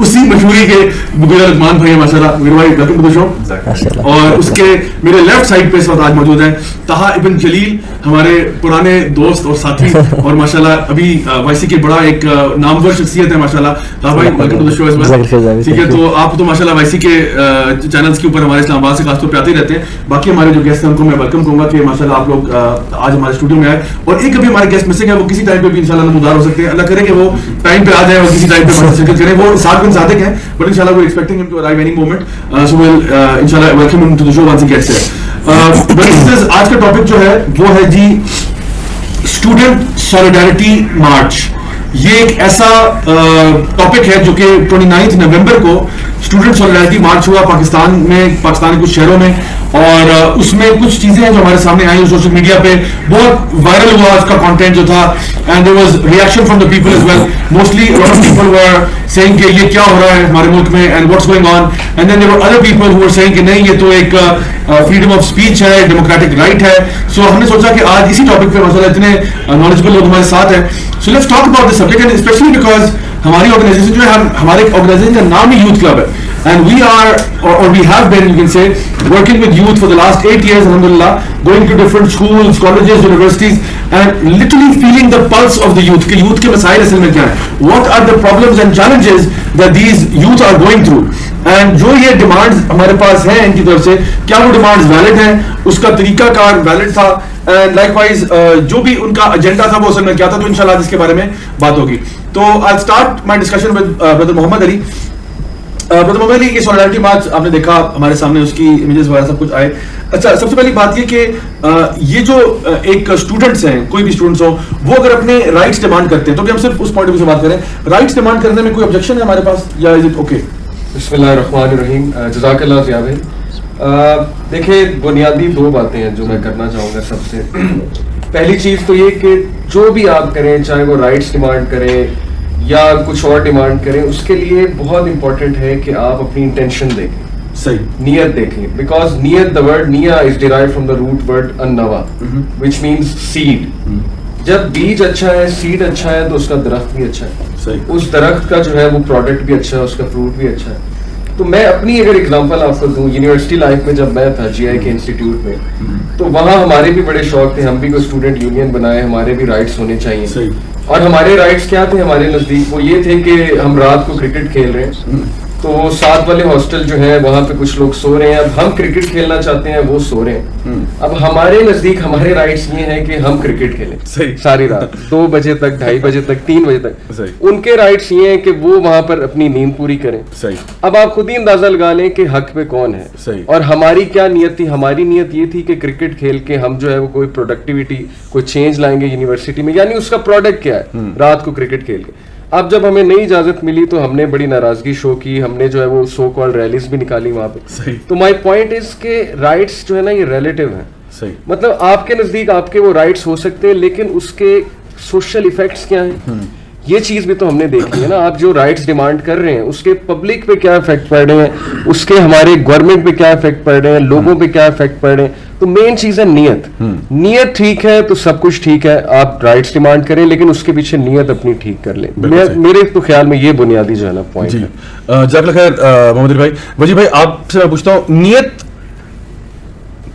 اسی مشہوری کے مغیر لقمان بھائی ماشاء اللہ. مغیر بھائی ویلکم ٹو دی شو. اور اس کے میرے لیفٹ سائڈ پہ اس وقت آج موجود ہیں طہا ابن جلیل, ہمارے پرانے دوست اور ساتھی, اور ماشاء اللہ ابھی وائی سی کے بڑا ایک نامور شخصیت ہے ماشاء اللہ. طہا بھائی welcome to the show as well. ٹھیک ہے, تو آپ تو ماشاء اللہ وائی سی کے چینلس کے اوپر ہمارے اسلام آباد سے خاص طور پہ آتے ہی رہتے ہیں. باقی ہمارے جو گیسٹ ہیں ان کو میں ویلکم کہوں گا کہ ماشاء اللہ آپ لوگ آج ہمارے اسٹوڈیو میں آئے. اور ایک ابھی ہمارے گیسٹ مسنگ ہے, وہ کسی ٹائم پہ بھی انشاءاللہ نمودار ہو سکتے ہیں. اللہ کرے کہ وہ ٹائم پہ آ جائیں اور کسی ٹائم پہ شرکت کریں. وہ اسحاق بن صادق ہیں, بٹ انشاءاللہ we expecting him to arrive any moment, so well انشاءاللہ welcome him to the show once he gets here. آج کا ٹاپک جو ہے وہ ہے جی اسٹوڈنٹ سالیڈیرٹی مارچ. یہ ایک ایسا ٹاپک ہے جو کہ 29 نومبر کو اسٹوڈنٹ سالیڈیرٹی مارچ ہوا پاکستان میں, پاکستان کے کچھ شہروں میں, اور اس میں کچھ چیزیں ہیں جو ہمارے سامنے آئی سوشل میڈیا پہ. بہت وائرل ہوا اس کا کانٹینٹ جو تھا, and there was reaction from the people as well. Mostly lot of people were saying کہ یہ کیا ہو رہا ہے ہمارے ملک میں and what's going on, and then there were other people who were saying کہ نہیں یہ تو ایک فریڈم آف اسپیچ ہے, ڈیموکریٹک رائٹ ہے. سو ہم نے سوچا کہ آج اسی ٹاپک پہ مسئلہ اتنے نالجبل لوگ ہمارے ساتھ ہیں. So let's talk about this subject, and specially because ہماری آرگنائزیشن جو ہے, ہمارے آرگنائزیشن کا نام ہی یوتھ کلب ہے, and we are or we have been, you can say, working with youth for the last 8 years, alhamdulillah, going to different schools, colleges, universities, and literally feeling the pulse of the youth کہ youth کے مسائل اصل میں کیا ہیں, what are the problems and challenges that these youth are going through, and جو یہ demands ہمارے پاس ہیں ان کی طرف سے, کیا وہ ڈیمانڈز ویلڈ ہیں, اس کا طریقہ کار ویلڈ تھا, اینڈ لائک وائز جو بھی ان کا ایجنڈا تھا وہ اصل میں کیا تھا. تو انشاءاللہ آج اس کے بارے میں بات ہوگی. تو I'll start my discussion with brother محمد علی. برادر محمد علی, یہ سالیڈیرٹی مارچ آپ نے دیکھا ہمارے سامنے, اس کی امیجز وغیرہ سب کچھ آئے. اچھا, سب سے پہلی بات یہ کہ یہ جو ایک اسٹوڈنٹس ہیں, کوئی بھی اسٹوڈنٹس ہوں, وہ اگر اپنے رائٹس ڈیمانڈ کرتے ہیں, تو کہ ہم صرف اس پوائنٹ آف ویو سے بات کریں, رائٹس ڈیمانڈ کرنے میں کوئی آبجیکشن ہے ہمارے پاس یا از اٹ اوکے؟ بسم اللہ الرحمن الرحیم. جزاک اللہ ضیاء بھائی. دیکھیں, بنیادی دو باتیں ہیں جو میں کرنا چاہوں گا. سب سے پہلی چیز تو یہ کہ جو بھی آپ کریں, چاہے وہ رائٹس ڈیمانڈ کریں یا کچھ اور ڈیمانڈ کریں, اس کے لیے بہت امپورٹنٹ ہے کہ آپ اپنی انٹینشن دیکھیں, صحیح نیت دیکھیں. بیکاز نیت, دا ورڈ نیہ is derived from the root word النوا وچ مینس سیڈ. جب بیج اچھا ہے, سیڈ اچھا ہے, تو اس کا درخت بھی اچھا ہے, اس درخت کا جو ہے وہ پروڈکٹ بھی اچھا ہے, اس کا فروٹ بھی اچھا ہے. تو میں اپنی اگر اگزامپل آپ کو دوں, یونیورسٹی لائف میں جب میں تھا جی آئی کے انسٹیٹیوٹ میں, تو وہاں ہمارے بھی بڑے شوق تھے, ہم بھی کوئی اسٹوڈنٹ یونین بنائے, ہمارے بھی رائٹس ہونے چاہیے. اور ہمارے رائٹس کیا تھے ہمارے نزدیک, وہ یہ تھے کہ ہم رات کو کرکٹ کھیل رہے ہیں, تو وہ ساتھ والے ہاسٹل جو ہے وہاں پہ کچھ لوگ سو رہے ہیں, اب ہم کرکٹ کھیلنا چاہتے ہیں, وہ سو رہے ہیں. اب ہمارے نزدیک ہمارے رائٹس یہ ہیں کہ ہم کرکٹ کھیلیں ساری رات, 2 بجے تک, 2:30 بجے تک, 3 بجے تک. ان کے رائٹس یہ ہیں کہ وہ وہاں پر اپنی نیند پوری کریں. اب آپ خود ہی اندازہ لگا لیں کہ حق پہ کون ہے, اور ہماری کیا نیت تھی. ہماری نیت یہ تھی کہ کرکٹ کھیل کے ہم جو ہے وہ کوئی پروڈکٹیوٹی, کوئی چینج لائیں گے یونیورسٹی میں, یعنی اس کا پروڈکٹ کیا ہے, رات کو کرکٹ کھیل کے. اب جب ہمیں نئی اجازت ملی تو ہم نے بڑی ناراضگی شو کی, ہم نے جو ہے وہ سو کال ریلیز بھی نکالی وہاں پہ. تو مائی پوائنٹ از کہ رائٹس جو ہے نا یہ ریلیٹیو ہیں. مطلب آپ کے نزدیک آپ کے وہ رائٹس ہو سکتے ہیں, لیکن اس کے سوشل ایفیکٹس کیا ہیں, یہ چیز بھی تو ہم نے دیکھی ہے نا. آپ جو رائٹس ڈیمانڈ کر رہے ہیں اس کے پبلک پہ کیا افیکٹ پڑ رہے ہیں, اس کے ہمارے گورنمنٹ پہ کیا افیکٹ پڑ رہے ہیں, لوگوں پہ کیا افیکٹ پڑ رہے ہیں. تو مین چیز ہے نیت. نیت ٹھیک ہے تو سب کچھ ٹھیک ہے, آپ رائٹس ڈیمانڈ کریں, لیکن اس کے پیچھے نیت اپنی ٹھیک کر لیں. میرے تو خیال میں یہ بنیادی جو ہے نا پوائنٹ ہے. جزاک اللہ خیر محمد علی بھائی. وجیح بھائی, آپ سے میں پوچھتا ہوں, نیت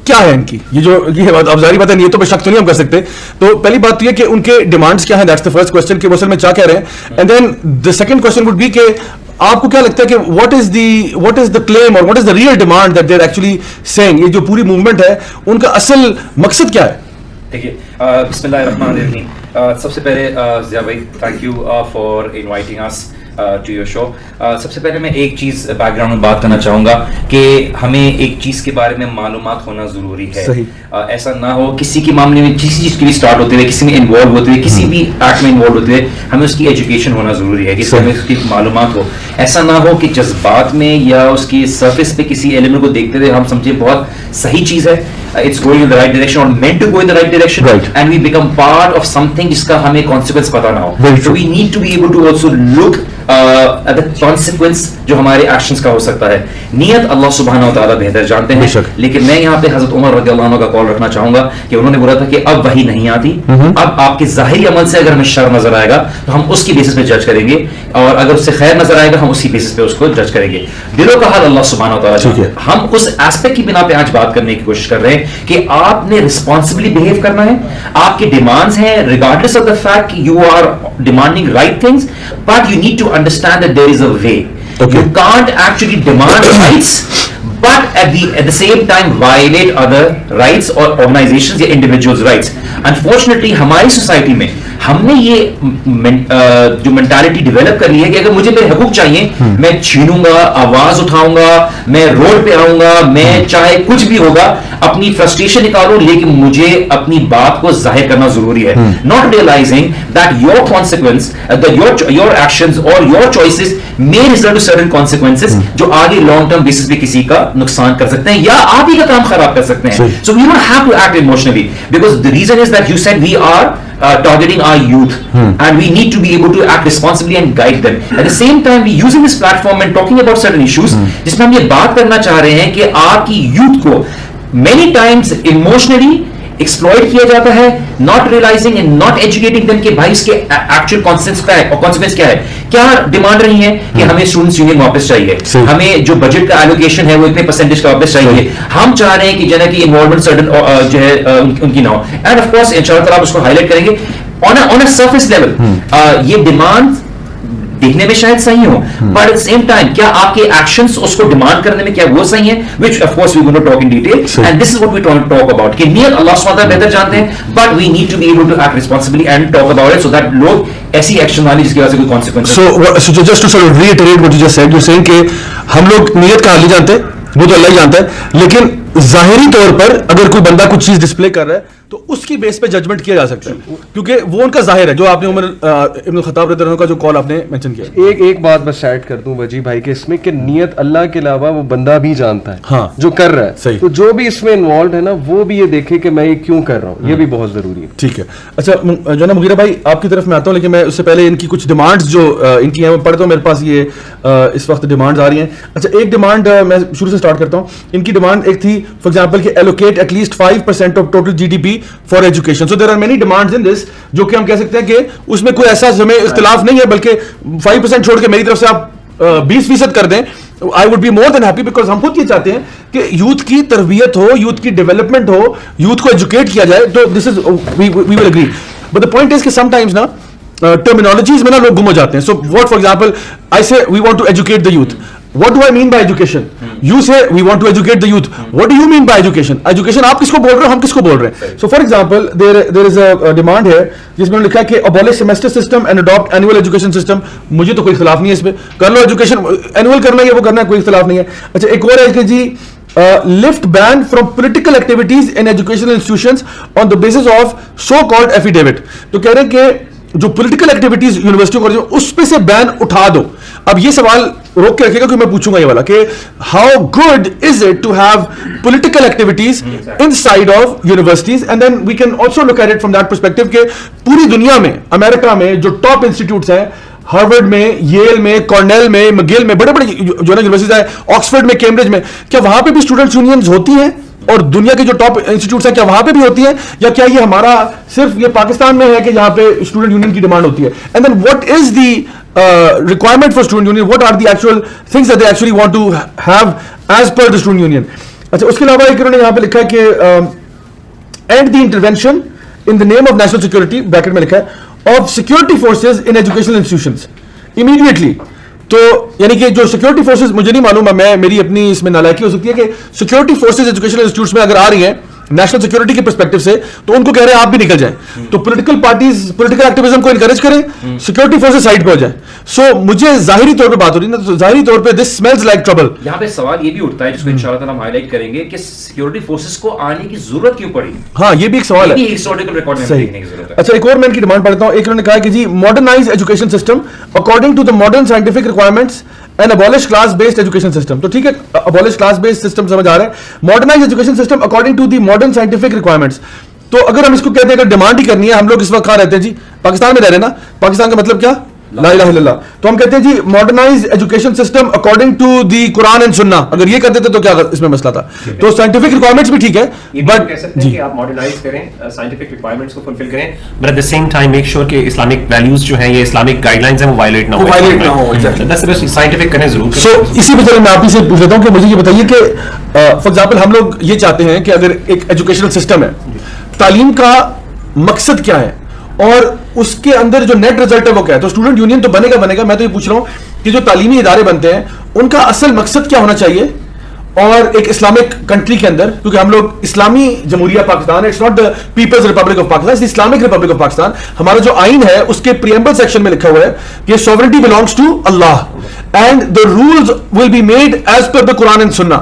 کیا ہے ان کی؟ یہ جو یہ بات, اب ظاہری بات ہے نیتوں پہ شک تو نہیں ہم کر سکتے. تو پہلی بات تو یہ کہ ان کے ڈیمانڈس کیا ہیں, دیٹس دا فرسٹ کوسچن کہ وہ اصل میں کیا کہہ رہے ہیں. And then the second question would be کہ آپ کو کیا لگتا ہے کہ واٹ از دا کلیم اور what is the real demand that they are actually saying. یہ جو پوری موومنٹ ہے ان کا اصل مقصد کیا ہے؟ دیکھیے, بسم اللہ الرحمن الرحیم. سب سے پہلے ضیاء بھائی, thank you for inviting us to your show. سب سے پہلے میں ایک چیز بیک گراؤنڈ میں بات کرنا چاہوں گا کہ ہمیں ایک چیز کے بارے میں معلومات ہونا ضروری ہے. ایسا نہ ہو کسی کے معاملے میں, کسی چیز کے لیے اسٹارٹ ہوتے ہوئے, کسی میں انوالو ہوتے ہوئے, کسی بھی ایکٹ میں انوالو ہوتے ہوئے ہمیں اس کی ایجوکیشن ہونا ضروری ہے, کہ ہمیں اس کی معلومات ہو. ایسا نہ ہو کہ جذبات میں یا اس کی سرفیس پہ کسی ایلیمنٹ کو دیکھتے ہوئے ہم سمجھے بہت صحیح چیز ہے, it's going in the right direction or meant to go in the right direction, right, and we become part of something جس کا ہمیں consequence پتا نہ ہو. So we need to be able to also look at the consequence جو ہمارے actions کا ہو سکتا ہے. نیت اللہ سبحانہ و تعالیٰ بہتر جانتے ہیں, لیکن میں یہاں پہ حضرت عمر رضی اللہ عنہ کا کال رکھنا چاہوں گا کہ انہوں نے بولا تھا کہ اب وحی نہیں آتی, اب آپ کے ظاہری عمل سے اگر ہمیں شر نظر آئے گا تو ہم اس کی بیسس پہ جج کریں گے, اور اگر اس سے خیر نظر آئے گا ہم اسی بیسس پہ اس کو جج کریں گے. دلوں کا حال اللہ سبحانہ و تعالیٰ. ہم اس ایسپیکٹ کی بنا پہ آج بات کرنے کی کوشش کر رہے ہیں کہ آپ نے رسپانسبلی بہیو کرنا ہے. آپ کے ڈیمانڈز ہیں regardless of the fact you are demanding right things, but you need to understand that there is a way. You can't actually demand rights but at the same time violate other rights or organizations یا individuals rights. Unfortunately ہماری society میں ہم نے یہ جو mentality develop کر لی ہے کہ اگر مجھے میرے حقوق چاہیے میں چھینوں گا, آواز اٹھاؤں گا, میں روڈ پہ آؤں گا, میں چاہے کچھ بھی ہوگا اپنی فرسٹریشن نکالوں, لیکن مجھے اپنی بات کو ظاہر کرنا ضروری ہے. Not realising that your consequence your actions اور your choices may result to certain consequences جو آگے لانگ ٹرم بیسس پہ کسی کا نقصان کر سکتے ہیں یا آپ ہی کا کام خراب کر سکتے ہیں. So we don't have to act emotionally because the reason is that you said we are targeting our youth and we need to be able to act responsibly and guide them. At the same time we using this platform and talking about certain issues جس میں ہم یہ بات کرنا چاہ رہے ہیں کہ آپ کی youth کو many times emotionally ایکسپلوئٹ کیا جاتا ہے, not realizing and not educating them کہ بھائی اس کے ایکچوئل کانسیکوینس کیا ہے. کیا ڈیمانڈ رہی ہے کہ ہمیں اسٹوڈنٹس یونین واپس چاہیے, ہمیں جو بجٹ کا ایلوکیشن ہے وہ اتنے پرسنٹیج کا واپس چاہیے. ہم چاہ رہے ہیں کہ جنا کی انوالومنٹ سرٹن جو ہے ان کی نہ ہو. اینڈ آف کورس انشاءاللہ تعالیٰ اس کو ہائی لائٹ کریں گے آن اے سرفیس لیول. یہ ڈیمانڈ دیکھنے میں شاید صحیح ہو, بٹ ایٹ سیم ٹائم کیا آپ کے ایکشنز اس کو ڈیمانڈ کرنے میں کیا وہ صحیح ہیں, which of course we going to talk in detail and this is what we want to talk about کہ نیت اللہ سبحانہ وتعالیٰ بہتر جانتے ہیں, but we need to be able to act responsibly and talk about it so that لوگ ایسی action والی جس کی وجہ سے کوئی consequences. So just to sort of reiterate what you just said, you're saying کہ ہم لوگ نیت کا حال نہیں جانتے, وہ تو اللہ ہی جانتا ہے, لیکن ظاہری طور پر اگر کوئی بندہ کچھ چیز ڈسپلے کر رہا ہے تو اس کی بیس پہ ججمنٹ کیا جا سکتا ہے کیونکہ وہ ان کا ظاہر ہے. جو آپ نے عمر ابن الخطاب رضی اللہ عنہ کا جو کال آپ نے مینشن کیا, ایک بات بس ایڈ کر دوں وجی بھائی کہ اس میں کہ نیت اللہ کے علاوہ وہ بندہ بھی جانتا ہے ہاں جو کر رہا ہے, تو جو بھی اس میں انوالوڈ ہے نا وہ بھی یہ دیکھے کہ میں یہ کیوں کر رہا ہوں, یہ بھی بہت ضروری ہے. ٹھیک ہے. اچھا جو نا مغیرہ بھائی آپ کی طرف میں آتا ہوں, لیکن میں اس سے پہلے ان کی کچھ ڈیمانڈز جو ان کی ہیں وہ پڑھتا ہوں. میرے پاس یہ اس وقت ڈیمانڈز آ رہی ہیں. اچھا ایک ڈیمانڈ میں شروع سے اسٹارٹ کرتا ہوں. ان کی ڈیمانڈ ایک تھی فار ایگزامپل کہ allocate at least 5% of total GDP for education. So there are many demands in this جو کہ ہم کہہ سکتے ہیں کہ اس میں کوئی ایسا ہمیں اختلاف نہیں ہے, بلکہ 5% چھوڑ کے میری طرف سے آپ 20% کر دیں, I would be more than happy because ہم خود یہ چاہتے ہیں کہ یوتھ کی تربیت ہو, یوتھ کی ڈیولپمنٹ ہو, یوتھ کو ایجوکیٹ کیا جائے. تو this is we will agree, but the point is کہ sometimes نا terminologies میں نا لوگ گم ہو جاتے ہیں. So what for example I say we want to educate the youth. What do I mean by education? You say we want to educate the youth. What do you mean by education? Education آپ کس کو بول رہے ہو, ہم کس کو بول رہے ہیں. So for example there is a demand here جس میں لکھا ہے کہ abolish semester system and adopt annual education system. مجھے تو کوئی اختلاف نہیں ہے اس پہ, کر لو ایجوکیشن annual کرنا ہے, وہ کرنا ہے, کوئی اختلاف نہیں ہے. اچھا ایک اور ہے کہ جی lift ban from political activities in educational institutions on the basis of so called affidavit. تو کہہ رہے ہیں کہ جو پولیٹیکل ایکٹیویٹیز یونیورسٹی کالج میں اس پہ سے بین اٹھا دو. اب یہ سوال روک کے رکھے گا کہ میں پوچھوں گا یہ والا کہ how good is it to have political activities inside of universities, and then we can also look at it from that perspective کہ پوری دنیا میں امریکہ میں جو ٹاپ انسٹیٹیوٹس ہیں, ہارورڈ میں, ییل میں, کارنیل میں, مگیل میں, بڑے بڑے جو ہے نا یونیورسٹیز ہیں, آکسفورڈ میں, کیمبرج میں, کیا وہاں پہ بھی اسٹوڈنٹس یونینز ہوتی ہیں؟ اور دنیا کے جو ٹاپ انسٹیٹیوٹس ہیں کیا وہاں پہ بھی ہوتی ہیں, یا کیا یہ ہمارا صرف یہ پاکستان میں ہے کہ جہاں پہ اسٹوڈنٹ یونین کی ڈیمانڈ ہوتی ہے؟ And then what is the requirement for student union, what are the actual things that they actually want to have as per the student union. اچھا اس کے علاوہ ایک انہوں نے یہاں پہ لکھا ہے کہ end the intervention in the name of national security, bracket میں لکھا ہے, of security forces in educational institutions immediately. تو یعنی کہ جو سیکورٹی فورسز, مجھے نہیں معلوم ہے, میری اپنی اس میں نالائکی ہو سکتی ہے کہ سیکورٹی فورسز ایجوکیشنل انسٹیٹیوٹس میں اگر آ رہی ہیں نیشنل سیکورٹی کے پرسپیکٹو سے, تو ان کو کہہ رہے ہیں آپ بھی نکل جائیں. تو پولیٹیکل پارٹیز پولیٹیکل ایکٹیویزم کو انکریج کریں, سیکورٹی فورسز سائڈ پہ ہو جائیں. سو مجھے ظاہری طور پہ بات ہو رہی ہے نا, تو ظاہری طور پہ دس اسمیلز لائک ٹربل. یہاں پہ سوال یہ بھی اٹھتا ہے جس کو انشاءاللہ تعالیٰ ہم ہائی لائٹ کریں گے کہ سیکورٹی فورسز کو آنے کی ضرورت کیوں پڑی. ہاں یہ بھی ایک سوال ہے, ہسٹوریکل ریکارڈ میں دیکھنے کی ضرورت ہے. اچھا ایک اور میں ان کی ڈیمانڈ پڑھتا ہوں. ایک انہوں نے کہا کہ جی modernise education system according to the modern scientific requirements and abolish class based education system. تو ٹھیک ہے, abolish class based system سمجھ آ رہا ہے, modernize education system according to the modern scientific requirements. تو اگر ہم اس کو کہتے ہیں کہ ڈیمانڈ ہی کرنی ہے, ہم لوگ اس وقت کہاں رہتے ہیں جی, پاکستان میں رہ رہے ہیں نا. پاکستان کا مطلب کیا, لا الہ الا اللہ. تو ہم کہتے ہیں جی modernise education system according to the Quran and سنہ, اگر یہ کرتے تھے تو کیا اس میں مسئلہ تھا؟ تو سائنٹیفک ریکوائرمنٹس بھی ٹھیک ہے, بٹ کہہ سکتے ہیں کہ آپ ماڈرنائز کریں, سائنٹیفک ریکوائرمنٹس کو فلفل کریں, but at the same time make sure کہ اسلامک ویلیوز جو ہیں, یہ اسلامک گائیڈ لائنز ہیں, وہ وائلیٹ نہ ہو. سائنٹیفک کریں ضرور. سو اسی پہ چلے میں آپ ہی سے پوچھ لیتا ہوں کہ مجھے یہ بتائیے کہ فار ایگزامپل ہم لوگ یہ چاہتے ہیں کہ اگر ایک ایجوکیشنل سسٹم ہے, تعلیم کا مقصد کیا ہے اور اس کے اندر جو نیٹ رزلٹ ہے وہ کیا ہے. تو اسٹوڈنٹ یونین تو بنے گا, میں تو یہ پوچھ رہا ہوں کہ جو تعلیمی ادارے بنتے ہیں ان کا اصل مقصد کیا ہونا چاہیے, اور ایک اسلامک کنٹری کے اندر, کیونکہ ہم لوگ اسلامی جمہوریہ پاکستان ہے, it's not the people's republic of Pakistan, it's Islamic republic of Pakistan. ہمارا جو آئین ہے اس کے پریمبل سیکشن میں لکھا ہوا ہے کہ sovereignty belongs to Allah and the rules will be made as per the Quran and Sunnah.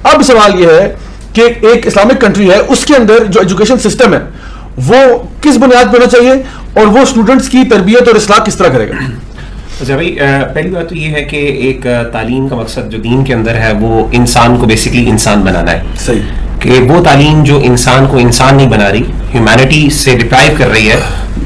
اب سوال یہ ہے کہ ایک اسلامک کنٹری ہے, اس کے اندر جو ایجوکیشن سسٹم ہے وہ کس بنیاد پہ ہونا چاہیے, اور وہ اسٹوڈنٹس کی تربیت اور اصلاح کس طرح کرے گا؟ اچھا بھائی, پہلی بات تو یہ ہے کہ ایک تعلیم کا مقصد جو دین کے اندر ہے وہ انسان کو بیسکلی انسان بنانا ہے. صحیح. کہ وہ تعلیم جو انسان کو انسان نہیں بنا رہی, ہیومینٹی سے ڈپرائیو کر رہی ہے,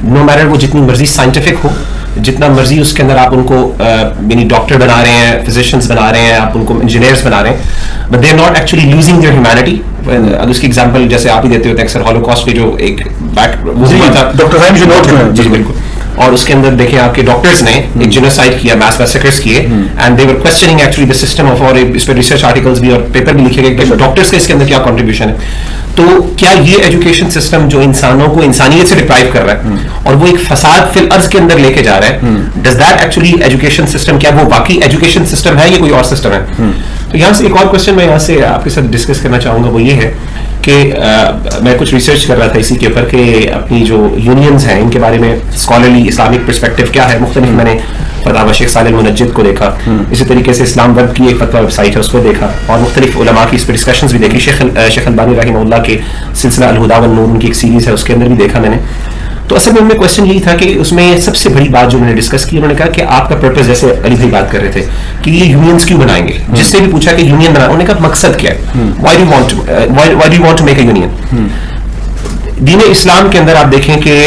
نو میٹر وہ جتنی مرضی سائنٹیفک ہو, جتنا مرضی اس کے اندر آپ ان کو یعنی ڈاکٹر بنا رہے ہیں, فزیشینس بنا رہے ہیں, آپ ان کو انجینئرس بنا رہے ہیں, but they are not actually losing their humanity. اب اس کی ایگزامپل جیسے آپ ہی دیتے ہوتے ہیں اکثر, ہولوکاسٹ پہ جو ایک بیک وہ ہوا تھا, ڈاکٹر رحیم جو نوٹ کریں. جی بالکل. اور اس کے اندر دیکھیں آپ کے ڈاکٹرز نے ایک جینوسائڈ کیا, ماس میسیکرز کیے, and they were questioning actually the system of, اور اس پہ ریسرچ آرٹیکلز بھی اور پیپر بھی لکھے گئے کہ ڈاکٹرز کا اس کے اندر کیا کنٹریبیوشن ہے. تو کیا یہ ایجوکیشن سسٹم جو انسانوں کو انسانیت سے ڈپرائیو کر رہا ہے اور وہ ایک فساد فی الارض کے اندر لے کے جا رہا ہے, does that actually education system, کیا وہ واقعی ایجوکیشن سسٹم ہے یا کوئی اور سسٹم ہے؟ تو یہاں سے ایک اور کوشچن میں یہاں سے آپ کے ساتھ ڈسکس کرنا چاہوں گا, وہ یہ ہے کہ میں کچھ ریسرچ کر رہا تھا اسی کے اوپر کہ اپنی جو یونینز ہیں ان کے بارے میں اسکالرلی اسلامک پرسپیکٹو کیا ہے. مختلف میں نے فتاوی شیخ صالح المنجد کو دیکھا, اسی طریقے سے اسلام ویب کی ایک فتویٰ ویب سائٹ ہے اس کو دیکھا, اور مختلف علماء کی اس پہ ڈسکشنز بھی دیکھی. شیخ البانی رحمہ اللہ کے سلسلہ الہدیٰ والنور ان کی ایک سیریز ہے, اس کے اندر بھی دیکھا میں نے. تو اصل میں ان میں کوشچن یہی تھا کہ اس میں سب سے بڑی بات جو انہوں نے ڈسکس کی, انہوں نے کہا کہ آپ کا پرپز, جیسے علی بھائی بات کر رہے تھے کہ یہ یونینز کیوں بنائیں گے, جس سے بھی پوچھا کہ یونین بنا, انہوں نے کہا مقصد کیا ہے, why do you want to make a union. دین اسلام کے اندر آپ دیکھیں کہ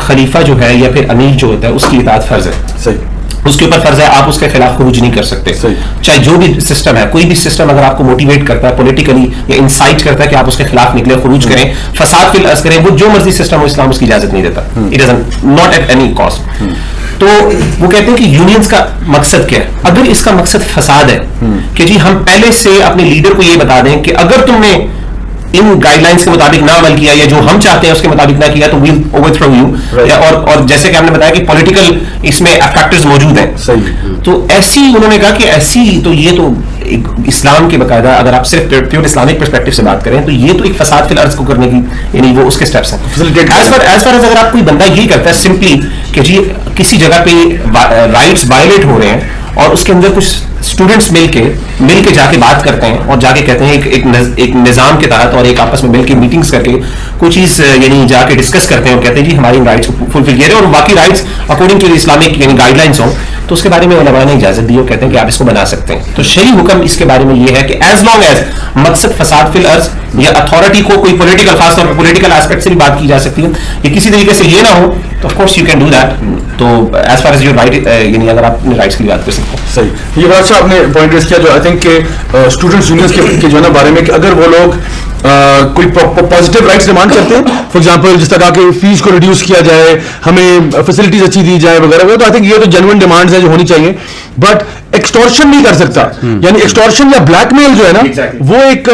خلیفہ جو ہے یا پھر امیر جو ہوتا ہے اس کی اطاعت فرض ہے. صحیح. اس کے اوپر فرض ہے, آپ اس کے خلاف خروج نہیں کر سکتے. چاہے جو بھی سسٹم ہے, کوئی بھی سسٹم اگر آپ کو موٹیویٹ کرتا ہے پولیٹیکلی یا انسائٹ کرتا ہے کہ آپ اس کے خلاف نکلے, خروج کریں, فساد فی الارض کریں, وہ جو مرضی سسٹم ہو اسلام اس کی اجازت نہیں دیتا. It doesn't not at any cost. تو وہ کہتے ہیں کہ یونینز کا مقصد کیا ہے. اگر اس کا مقصد فساد ہے کہ جی ہم پہلے سے اپنے لیڈر کو یہ بتا دیں کہ اگر تم نے ان گائیڈ لائنس کے مطابق نہ عمل کیا یا جو ہم چاہتے ہیں اس کے مطابق نہ کیا تو ویل اوور تھرو یو, اور جیسے کہ ہم نے بتایا کہ پولیٹیکل اس میں فیکٹرز موجود ہیں. تو ایسی انہوں نے کہا کہ ایسی تو یہ تو اسلام کے باقاعدہ اگر آپ صرف پیور اسلامک پرسپیکٹو سے بات کریں تو یہ تو ایک فساد فی الارض کو کرنے کی یعنی وہ اس کے اسٹیپس ہیں. ایز فار ایز اگر آپ کوئی بندہ یہی کرتا ہے سمپلی کہ جی کسی جگہ پہ رائٹس وائلیٹ ہو رہے ہیں اور اس کے اندر کچھ اسٹوڈنٹس مل کے جا کے بات کرتے ہیں اور جا کے کہتے ہیں ایک نظام کے تحت اور ایک آپس میں مل کے میٹنگز کر کے کوئی چیز یعنی جا کے ڈسکس کرتے ہیں اور کہتے ہیں جی ہماری رائٹس کو فلفل کیے اور باقی رائٹس اکارڈنگ ٹو اسلامک یعنی گائیڈ لائنس ہوں, تو اس کے بارے میں علماء نے اجازت دی اور کہتے ہیں کہ آپ اس کو بنا سکتے ہیں. تو شرعی حکم اس کے بارے میں یہ ہے کہ ایز لانگ ایز مقصد فساد فی الارض یا اتھارٹی کو کوئی پولیٹیکل, خاص طور پر پولیٹیکل ایسپیکٹ سے بھی بات کی جا سکتی ہے, یہ کسی طریقے سے یہ نہ ہو تو of course you can do that. تو as far as your right یعنی اگر آپ اپنے رائٹس کی بات کر سکتے ہیں. صحیح, یہ بڑا اچھا آپ نے پوائنٹ ریز کیا جو آئی تھنک کہ اسٹوڈنٹس یونینس کے جو ہے نا بارے میں کہ اگر وہ لوگ کوئی پازیٹیو رائٹس ڈیمانڈ کرتے ہیں, فار ایگزامپل جس طرح کہ فیس کو ریڈیوس کیا جائے, ہمیں فیسلٹیز اچھی دی جائے وغیرہ وغیرہ, تو آئی تھنک یہ تو جینوئن ڈیمانڈز ہیں جو ہونی چاہیے. بٹ ایکسٹورشن نہیں کر سکتا, یعنی ایکسٹورشن یا بلیک میل جو ہے نا وہ ایک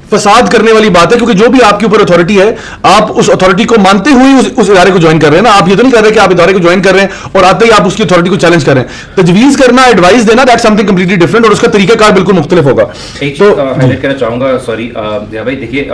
فساد کرنے والی بات ہے, کیونکہ جو بھی آپ کے اوپر اتھارٹی ہے آپ اس اتھارٹی کو مانتے ہوئے اس ادارے کو جوائن کر رہے ہیں نا. آپ یہ تو نہیں کر رہے کہ آپ ادارے کو جوائن کر رہے ہیں اور آتے ہی آپ اس کی اتھارٹی کو چیلنج کر رہے ہیں. تجویز کرنا, ایڈوائز دینا, that some thing completely different, اور اس کا طریقہ کار بالکل مختلف ہوگا. تو ہائلائٹ کرنا چاہوں گا, سوری بھائی, دیکھیے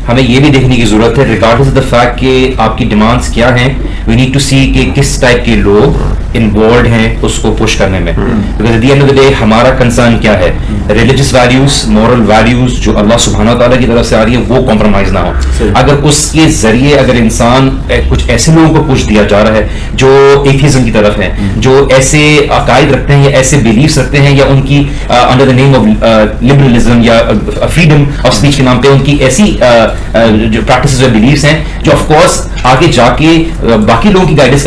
ہمیں یہ بھی دیکھنے کی ضرورت ہے ریگارڈلس آف دا فیکٹ کہ آپ کی ڈیمانڈس کیا ہیں, وی نیڈ ٹو سی کہ کس ٹائپ کے لوگ انوالوڈ ہیں اس کو پش کرنے میں. Because at the end of the day ہمارا کنسرن کیا ہے, ریلیجس ویلیوز, مورل ویلیوز جو اللہ سبحانہ تعالیٰ کی طرف سے آ رہی ہے وہ کمپرومائز نہ ہو. اگر اس کے ذریعے اگر انسان کچھ ایسے لوگوں کو پش دیا جا رہا ہے جو ایتھیزم کی طرف ہیں, جو ایسے عقائد رکھتے ہیں یا ایسے بلیفس رکھتے ہیں, یا ان کی under the name of liberalism یا فریڈم آف اسپیچ کے نام پہ ان کی ایسی جو پریکٹسز اور بلیفس ہیں جو آف کورس آگے جا کے باقی لوگوں کی گائیڈنس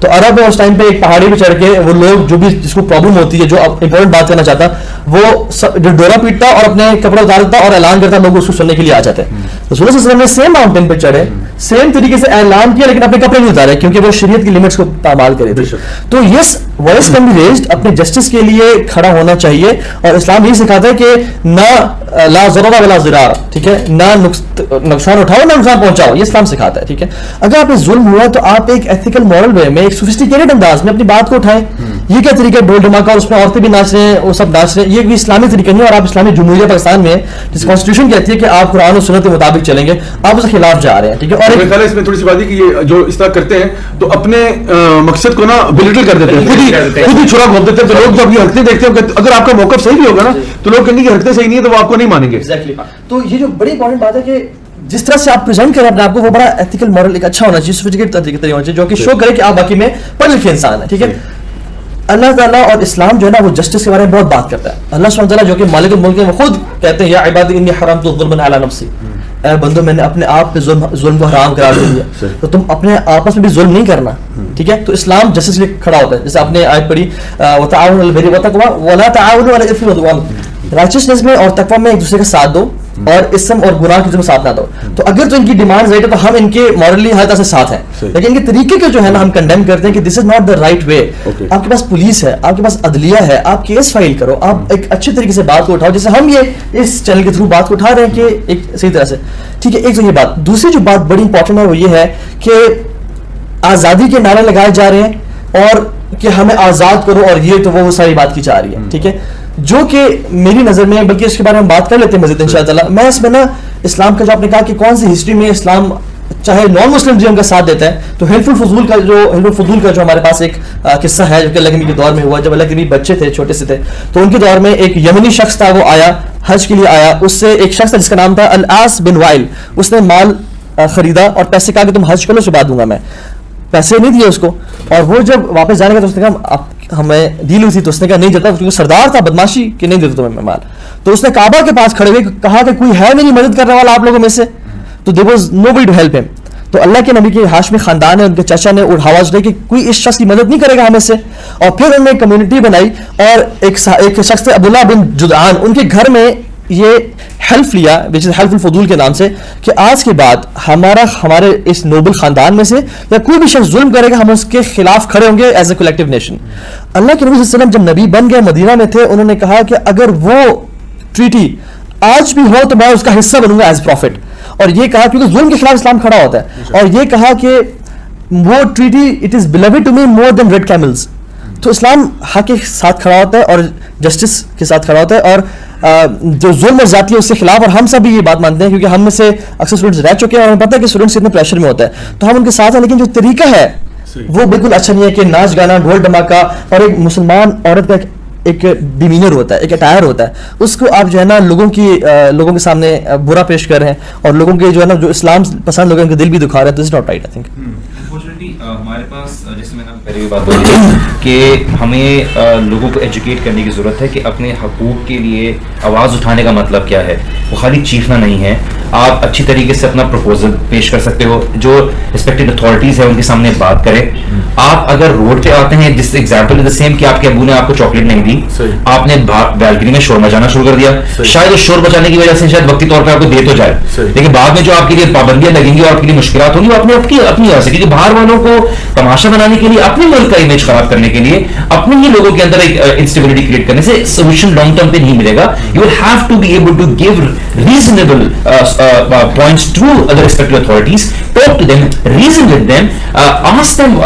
تو عرب اس ٹائم پہ ایک پہاڑی پہ چڑھ کے وہ لوگ جو بھی جس کو پرابلم ہوتی ہے, جو امپورٹنٹ بات کرنا چاہتا, وہ جو ڈورا پیٹتا اور اپنے کپڑے اتار دیتا اور اعلان کرتا, لوگ اس کو سننے کے لیے آ جاتے ہیں. رسول صلی اللہ علیہ وسلم نے سیم ماؤنٹین پہ چڑھے, سیم طریقے سے اعلان کیا, لیکن اپنے کپڑے نہیں اتارے کیونکہ وہ شریعت کی لمٹس کو پامال کرے تھے. تو یس وائس کین بی ریزڈ, اپنے جسٹس کے لیے کھڑا ہونا چاہیے, اور اسلام یہی سکھاتا ہے کہ نہ لا ضرر ولا ضرار, ٹھیک ہے, نہ نقصان اٹھاؤ نہ نقصان پہنچاؤ, یہ اسلام سکھاتا ہے. ٹھیک ہے, اگر آپ ظلم ہوا تو آپ ایک ایتھیکل مورل وے میں ایک سوفسٹیکیٹڈ انداز میں اپنی بات کو اٹھائیں. یہ کیا طریقہ ہے ڈھول ڈھماکہ, اور اس میں عورتیں بھی ناچ رہے ہیں, وہ سب ناچ رہے ہیں, یہ بھی اسلامی طریقہ نہیں. اور آپ اسلامی جمہوریہ پاکستان میں جس کانسٹیٹیوشن کہتی ہے کہ آپ قرآن و سنت کے مطابق چلیں گے, آپ اس کے خلاف جا رہے ہیں. ٹھیک ہے, اور میرے خیال ہے اس میں تھوڑی سی بات ہے کہ یہ جو اس طرح کرتے ہیں تو اپنے مقصد کو نا بلٹل کر دیتے ہیں, خود ہی چھڑا گھونپ دیتے ہیں. تو لوگ جب یہ حرکتیں دیکھتے ہیں, اگر آپ کا موقف صحیح بھی ہوگا نا تو لوگ کہیں گے حرکتیں صحیح نہیں ہے, تو وہ آپ کو نہیں مانیں گے. تو یہ جو بڑی امپورٹنٹ بات ہے کہ جس طرح سے آپ پریزنٹ کریں اپنے آپ کو, وہ بڑا ایتھیکل مورل ایک اچھا ہونا چاہیے, سوفسٹیکیٹڈ طریقہ ہونا چاہیے, جو کہ شو کرے کہ آپ باقی میں پڑھ لکھے انسان ہیں. ٹھیک ہے, اللہ تعالیٰ اور اسلام جو ہے نا وہ جسٹس کے بارے میں بہت بات کرتا ہے. اللہ سبحانہ وتعالیٰ جو کہ مالک الملک ہے, وہ خود کہتے ہیں یا عبادی انی حرمت الظلم علی نفسی, اے بندو میں نے اپنے آپ پہ ظلم کو حرام قرار دے دیا, تو تم اپنے آپس میں بھی ظلم نہیں کرنا. ٹھیک ہے, تو اسلام جسٹس کے لیے کھڑا ہوتا ہے. جیسے آپ نے آیت پڑھی وتعاونوا علی البر والتقوی ولا تعاونوا علی الاثم والعدوان, رائچسنس میں اور تقوی میں ایک دوسرے کا ساتھ دو, اور اسم اور گناہ کی ساتھ نہ دو. تو اگر تو ان کی ڈیمانڈ رائٹ ہے تو ہم ان کے مورلی ہر طرح سے ساتھ ہیں, لیکن ان کے طریقے کے جو ہے نا ہم کنڈیم کرتے ہیں کہ دس is not the right way. آپ کے پاس پولیس ہے, آپ کے پاس عدلیہ ہے, آپ کیس فائل کرو, آپ ایک اچھے طریقے سے بات کو اٹھاؤ, جیسے ہم یہ اس چینل کے تھرو بات کو اٹھا رہے ہیں کہ ایک صحیح طرح سے. ٹھیک ہے, ایک تو یہ بات. دوسری جو بات بڑی امپورٹنٹ ہے وہ یہ ہے کہ آزادی کے نعرے لگائے جا رہے ہیں اور کہ ہمیں آزاد کرو, اور یہ تو وہ ساری بات کی جا رہی ہے. ٹھیک ہے, جو کہ میری نظر میں, بلکہ اس کے بارے میں بات کر لیتے ہیں مزید انشاء اللہ. میں اس میں نا اسلام کا جو آپ نے کہا کہ کون سی ہسٹری میں اسلام چاہے نان مسلم جو ان کا ساتھ دیتا ہے, تو حلف الفضول کا جو ہمارے پاس ایک قصہ ہے جو کہ اللہ کے نبی کے دور میں ہوا. جب اللہ کے نبی بچے تھے, چھوٹے سے تھے, تو ان کے دور میں ایک یمنی شخص تھا, وہ آیا حج کے لیے آیا. اس سے ایک شخص تھا جس کا نام تھا العاص بن وائل, اس نے مال خریدا اور پیسے کہا کہ تم حج کرو, چبا دوں گا میں. پیسے نہیں دیے اس کو, اور وہ جب واپس جانے کا تو اس نے کہا ہمیں ڈیل ہوئی تھی, تو اس نے کہا نہیں دیتا, کیونکہ سردار تھا, بدماشی کہ نہیں دیتا تمہیں مال. تو اس نے کعبہ کے پاس کھڑے ہوئے کہا کہ کوئی ہے میری مدد کرنے والا آپ لوگوں میں سے, تو there was nobody to help him. تو اللہ کے نبی کے ہاشمی خاندان ہے, ان کے چچا نے آواز اٹھائی کہ کوئی اس شخص کی مدد نہیں کرے گا ہمیں سے. اور پھر انہوں نے ایک کمیونٹی بنائی, اور ایک شخص تھے عبداللہ بن جدعان, ان کے گھر میں یہ حلف لیا وچ از حلف الفضول کے نام سے, کہ آج کے بعد ہمارے اس نوبل خاندان میں سے یا کوئی بھی شخص ظلم کرے گا, ہم اس کے خلاف کھڑے ہوں گے ایز اے کولیکٹیو نیشن. اللہ کے نبی صلی اللہ علیہ وسلم جب نبی بن گئے, مدینہ میں تھے, انہوں نے کہا کہ اگر وہ ٹریٹی آج بھی ہو تو میں اس کا حصہ بنوں گا ایز پروفٹ. اور یہ کہا کیونکہ ظلم کے خلاف اسلام کھڑا ہوتا ہے, اور یہ کہا کہ وہ treaty it is beloved to me more than red camels. تو اسلام حق کے ساتھ کھڑا ہوتا ہے اور جسٹس کے ساتھ کھڑا ہوتا ہے, اور جو ظلم اور ذاتی ہے اس کے خلاف. اور ہم سب بھی یہ بات مانتے ہیں کیونکہ ہم میں سے اکثر اسٹوڈنٹس رہ چکے ہیں, اور ہمیں پتہ ہے کہ اسٹوڈنٹس اتنے پریشر میں ہوتا ہے, تو ہم ان کے ساتھ ہیں. لیکن جو طریقہ ہے وہ بالکل اچھا نہیں ہے کہ ناچ گانا, ڈھول ڈھماکہ, اور ایک مسلمان عورت کا ایک ڈیمینر ہوتا ہے, ایک اٹائر ہوتا ہے, اس کو آپ جو ہے نا لوگوں کے سامنے برا پیش کر رہے ہیں, اور لوگوں کے جو ہے نا جو اسلام پسند لوگوں کے دل بھی دکھا رہے ہیں. تو it's not right, I think. Unfortunately ہمارے پاس, جیسے میں نے پہلے بھی بات بولی تھی کہ ہمیں لوگوں کو ایجوکیٹ کرنے کی ضرورت ہے کہ اپنے حقوق کے لیے آواز اٹھانے کا مطلب کیا ہے. وہ خالی چیخنا نہیں ہے, آپ اچھی طریقے سے اپنا پروپوزل پیش کر سکتے ہو, جو ریسپیکٹڈ اتھارٹیز ہیں ان کے سامنے بات کریں. آپ اگر روڈ پہ آتے ہیں, جس ایگزامپل دا سیم کہ آپ کے ابو نے آپ کو چاکلیٹ نہیں دی, آپ نے بالکنی میں شور مچانا شروع کر دیا, شاید اس شور مچانے کی وجہ سے شاید وقتی طور پہ آپ کو دے تو جائے, لیکن بعد میں جو آپ کے لیے پابندیاں لگیں گی اور آپ کے لیے مشکلات ہوں گی, وہ اپنی وجہ سے, کیونکہ باہر والوں کو تماشا بنانے کے لیے, اپنے ملک کا امیج خراب کرنے کے لیے, اپنے ہی لوگوں کے اندر ایک انسٹیبلٹی کریٹ کرنے سے سولوشن لانگ ٹرم پہ نہیں ملے گا. You will have to be able to give reasonable points to other respective authorities, talk to them, reason with them, ask them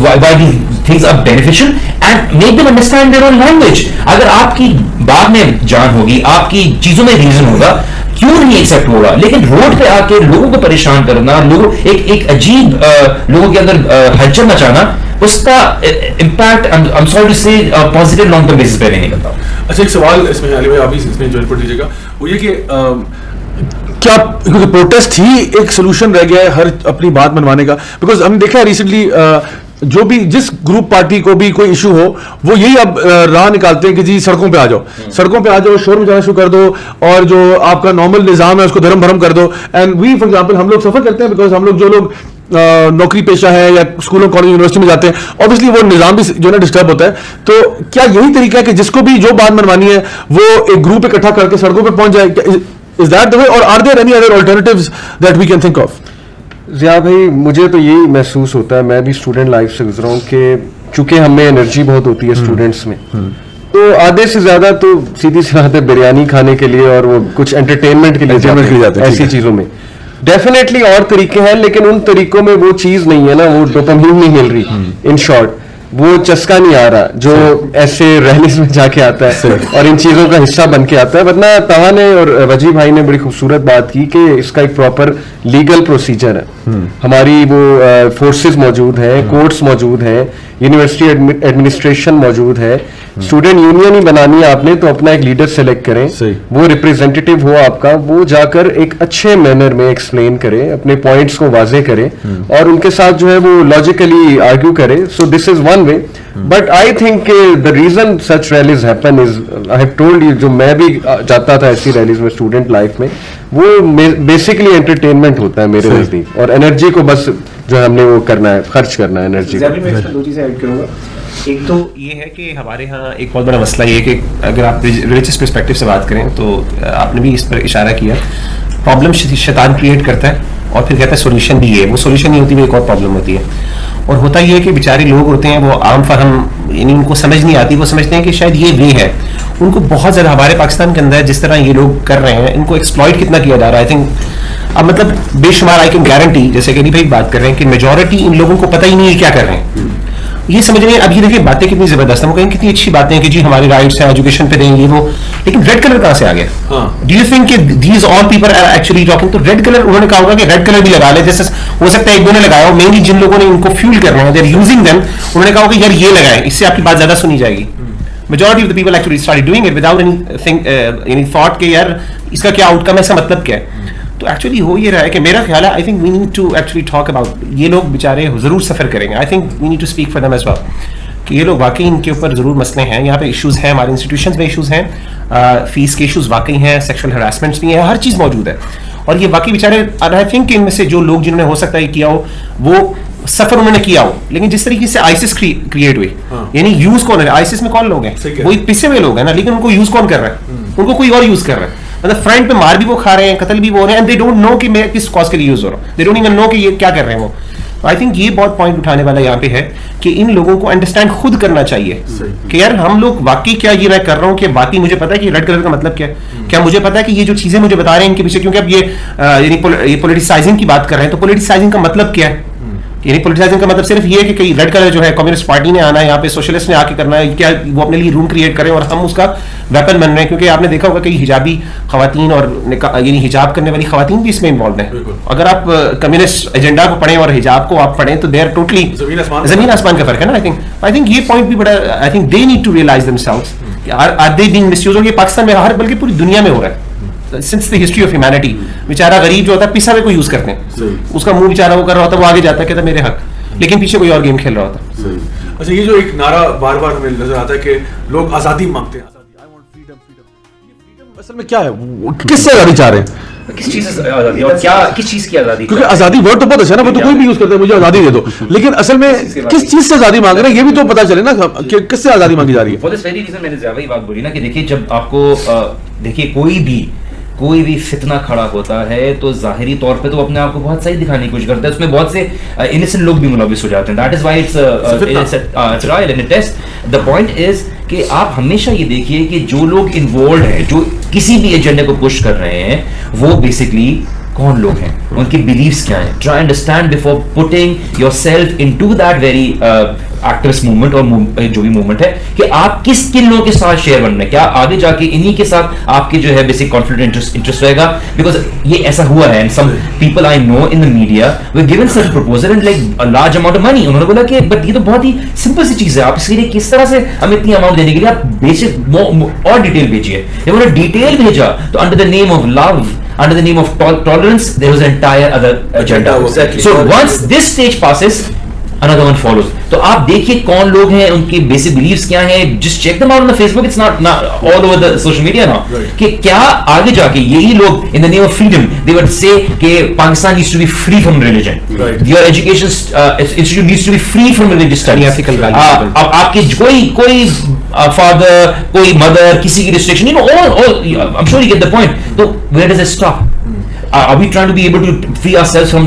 why these things are beneficial and make them understand their own language. اگر آپ کی بات میں جان ہوگی, آپ کی چیزوں میں ریزن ہوگا, کیوں نہیں ایکسیپٹ ہوگا. لیکن روڈ پہ آ کے لوگوں کو پریشان کرنا, لوگوں ایک عجیب لوگوں کے اندر ہلچل مچانا, اس کا impact I'm sorry to say positive long term basis پہ نہیں نکلتا. اچھا, ایک سوال اس میں علی بھائی آپ بھی اس میں جوائن کر دیجیے گا, وہ یہ کہ کیا کیونکہ پروٹیسٹ ہی ایک سولوشن رہ گیا ہے ہر اپنی بات منوانے کا, بیکاز ہم نے دیکھا ہے ریسنٹلی جو بھی جس گروپ پارٹی کو بھی کوئی ایشو ہو, وہ یہی اب راہ نکالتے ہیں کہ جی سڑکوں پہ آ جاؤ, شور مچانا شروع کر دو, اور جو آپ کا نارمل نظام ہے اس کو دھرم بھرم کر دو. اینڈ وی فار ایگزامپل ہم لوگ سفر کرتے ہیں, بیکاز ہم لوگ جو لوگ نوکری پیشہ ہیں یا اسکولوں کالج یونیورسٹی میں جاتے ہیں, obviously وہ نظام بھی جو ہے نا ڈسٹرب ہوتا ہے. تو کیا یہی طریقہ ہے کہ جس کو بھی جو بات منوانی ہے وہ ایک گروپ اکٹھا کر کے سڑکوں پہ پہنچ جائے؟ Is that the way, or are there any other alternatives that we can think of? Zia بھائی مجھے تو یہی محسوس ہوتا ہے, میں بھی اسٹوڈنٹ لائف سے گزرا ہوں, کہ چونکہ ہمیں انرجی بہت ہوتی ہے اسٹوڈنٹس میں, تو آدھے سے زیادہ تو سیدھی سی بات ہے بریانی کھانے کے لیے اور وہ کچھ انٹرٹینمنٹ کے لیے جاتے ہیں ایسی چیزوں میں. ڈیفینیٹلی اور طریقے ہیں, لیکن ان طریقوں میں وہ چیز نہیں ہے نا, وہ ڈوپامین نہیں مل رہی, ان شارٹ وہ چسکا نہیں آ رہا جو ایسے ریلیز میں جا کے آتا ہے اور ان چیزوں کا حصہ بن کے آتا ہے. ورنہ تہا نے اور وجی بھائی نے بڑی خوبصورت بات کی کہ اس کا ایک پراپر لیگل پروسیجر ہے, ہماری وہ فورسز موجود ہیں, کورٹس موجود ہیں, یونیورسٹی ایڈمنسٹریشن موجود ہے. اسٹوڈنٹ یونین ہی بنانی ہے آپ نے تو اپنا ایک لیڈر سلیکٹ کریں, وہ ریپرزینٹیٹیو ہو آپ کا, وہ جا کر ایک اچھے مینر میں ایکسپلین کرے, اپنے پوائنٹس کو واضح کرے اور ان کے ساتھ جو ہے وہ لاجیکلی آرگیو کرے. So this is one way. But I think the reason such rallies happen is, I have told you, جو میں بھی جاتا تھا ایسی ریلیز میں اسٹوڈنٹ لائف میں, وہ بیسکلی انٹرٹینمنٹ ہوتا ہے میرے نزدیک, اور انرجی کو بس جو ہے ہم نے وہ کرنا ہے, خرچ کرنا ہے انرجی. دو چیزیں ایڈ کروں گا. ایک تو یہ ہے کہ ہمارے ہاں ایک بہت بڑا مسئلہ یہ ہے کہ اگر آپ ریلیجس پرسپیکٹو سے بات کریں تو آپ نے بھی اس پر اشارہ کیا, پرابلم شیطان کریٹ کرتا ہے اور پھر کہتا ہے سولوشن بھی ہے, وہ سولوشن نہیں ہوتی, وہ ایک اور پرابلم ہوتی ہے. اور ہوتا یہ ہے کہ بیچارے لوگ ہوتے ہیں وہ عام فہم, یعنی ان کو سمجھ نہیں آتی, وہ سمجھتے ہیں کہ شاید یہ وے ہے. ان کو بہت زیادہ ہمارے پاکستان کے اندر جس طرح یہ لوگ کر رہے ہیں, ان کو ایکسپلائٹ کتنا کیا جا رہا ہے. آئی تھنک اب مطلب بے شمار آئی کین گارنٹی, جیسے کہ بھائی بات کر رہے ہیں کہ میجورٹی ان لوگوں کو پتہ ہی نہیں ہے کیا کر رہے ہیں. یہ سمجھ رہے ہیں, اب یہ دیکھیں باتیں کتنی زبردست ہیں, وہ کہیں کتنی اچھی باتیں ہیں کہ جی ہماری رائٹس ہیں, ایجوکیشن پہ دیں, یہ وہ, لیکن ریڈ کلر کہاں سے آ گیا؟ ڈو یو تھنک کہ these all people are actually talking? تو ریڈ کلر انہوں نے کہا ہوگا کہ ریڈ کلر بھی لگا لے, جیسے ہو سکتا ہے ایک دو نے لگایا ہو, مینلی جن لوگوں نے ان کو فیول کر رہے ہیں, دے آر یوزنگ دیم, انہوں نے کہا ہوگا یار یہ لگائیں, اس سے آپ کی بات زیادہ سنی جائے گی. Majority of the people actually started doing it without any thought کہ یار اس کا کیا آؤٹ کم ہے, اس کا مطلب کیا ہے. تو ایکچولی ہو یہ رہا ہے کہ میرا خیال ہے, I think we need to actually talk about, یہ لوگ بیچارے ضرور سفر کریں گے. I think we need to speak for them as well, کہ یہ لوگ واقعی ان کے اوپر ضرور مسئلے ہیں. یہاں پہ ایشوز ہیں, ہمارے انسٹیٹیوشنز میں ایشوز ہیں, فیس کے ایشوز واقعی ہیں, سیکشل ہراسمنٹس بھی ہیں, ہر چیز موجود ہے. اور یہ واقعی بیچارے, آئی تھنک ان میں سے جو لوگ جنہوں نے ہو سکتا ہے کیا ہو وہ سفر انہوں نے کیا ہو, لیکن جس طریقے سے آئسس کریٹ ہوئی, یعنی یوز کون ہے, آئسس میں کون لوگ ہیں, وہی پسے ہوئے لوگ ہیں نا, لیکن ان کو یوز کون کر رہا ہے, ان کو کوئی اور یوز کر رہا ہے. مطلب فرنٹ پہ مار بھی وہ کھا رہے ہیں, قتل بھی وہ ہو رہے ہیں, اینڈ دے ڈونٹ نو کہ میں کس کاز کے لیے یوز ہو رہا ہوں, دے ڈونٹ ایون نو کہ یہ کیا کر رہے ہیں وہ. آئی تھنک یہ بہت پوائنٹ اٹھانے والا یہاں پہ ہے کہ ان لوگوں کو انڈرسٹینڈ خود کرنا چاہیے کہ یار ہم لوگ واقعی کیا, یہ میں کر رہا ہوں کہ واقعی مجھے پتا ہے کہ ریڈ کلر کا مطلب کیا ہے, کیا مجھے پتا ہے کہ یہ جو چیزیں مجھے بتا رہے ہیں ان کے پیچھے, کیونکہ اب یہ پولیٹیسائزنگ کی بات کر رہے ہیں, تو پولیٹیسائزنگ کا مطلب کیا ہے, یعنی پولیٹیسائزنگ کا مطلب صرف یہ ہے کہ ریڈ کلر جو ہے کمیونسٹ پارٹی نے آنا ہے, یہاں پہ سوشلسٹ نے آ کے کرنا ہے, کیا وہ اپنے لیے روم کریٹ کریں اور ہم اس کا ویپن بن رہے ہیں. کیونکہ آپ نے دیکھا ہوگا کہ حجابی خواتین اور یعنی حجاب کرنے والی خواتین بھی اس میں انوالوڈ ہیں. اگر آپ کمیونسٹ ایجنڈا کو پڑھیں اور حجاب کو آپ پڑھیں تو دے آر ٹوٹلی زمین آسمان کا فرق ہے نا. آئی تھنک یہ پوائنٹ بھی بڑا, I think they need to realize themselves, are they being misuse. اور یہ پاکستان میں ہر بلکہ پوری دنیا میں ہو رہا ہے since the history of humanity. بیچارہ غریب جو ہوتا ہے پیسہ میں کوئی یوز کرتے ہیں, اس کا منہ بیچارہ وہ کر رہا ہوتا ہے, وہ آگے جاتا ہے کہتا ہے میرے حق, لیکن پیچھے کوئی اور گیم کھیل رہا ہوتا ہے. اچھا, یہ جو ایک نعرہ بار بار ہمیں نظر آتا ہے کہ لوگ آزادی مانگتے ہیں, اصل میں کیا ہے, کس سے آزادی چاہ رہے ہیں, کس چیز سے آزادی, اور کیا کس چیز کی آزادی؟ کیونکہ آزادی ورڈ تو بہت اچھا ہے نا, وہ تو کوئی بھی یوز کرتا ہے, مجھے آزادی دے دو, لیکن اصل میں کس چیز سے آزادی مانگ رہے ہیں یہ بھی تو پتا چلے نا کہ کس سے آزادی مانگی جا رہی ہے. فار دس ویری ریزن میں نے زیادہ ہی بات بولی نا کہ دیکھیے جب آپ کو دیکھیے کوئی بھی فتنہ کھڑا ہوتا ہے تو ظاہری طور پہ تو اپنے آپ کو بہت صحیح دکھانے کی کوشش کرتا ہے, اس میں بہت سے انیسنٹ لوگ بھی ملوث ہو جاتے ہیں. That is why it's trial and test. The point is کہ آپ ہمیشہ یہ دیکھیے کہ جو لوگ انوالوڈ ہیں, جو کسی بھی ایجنڈے کو پش کر رہے ہیں, وہ بیسکلی کون لوگ ہیں, ان کی بلیفس کیا ہیں. Try understand before putting yourself into that very activist movement اور جو بھی موومنٹ ہے, کہ آپ کن لوگوں کے ساتھ شیئر بن رہے ہیں, کیا آگے جا کے انہی کے ساتھ آپ کے جو ہے بیسک کانفلکٹ انٹرسٹ رہے گا. بیکاز یہ ایسا ہوا ہے, and some people I know in the media وere given such proposal and like a large amount of money. انہوں نے بولا کہ بٹ یہ تو بہت ہی سمپل سی چیز ہے, آپ اس کے لیے کس طرح سے ہمیں اتنی اماؤنٹ دینے کے لیے آپ بیسک اور ڈیٹیل بھیجیے. جب انہوں نے ڈیٹیل بھیجا تو under the name of love, under the name of tolerance, there was an entire other agenda. So once this stage passes, another one follows. تو آپ دیکھیے کون لوگ ہیں, ان کی بیسک بلیفز کیا ہیں, just check them out on the Facebook, it's not all over the social media now, کہ کیا آگے جا کے یہی لوگ in the name of freedom they would say کہ Pakistan needs to be free from religion, your education institute needs to be free from religious studies. اب آپ کے کوئی father, کوئی mother, کسی کی restriction, you know, all I'm sure you get the point. So where does it stop? Are we trying to be able to free ourselves from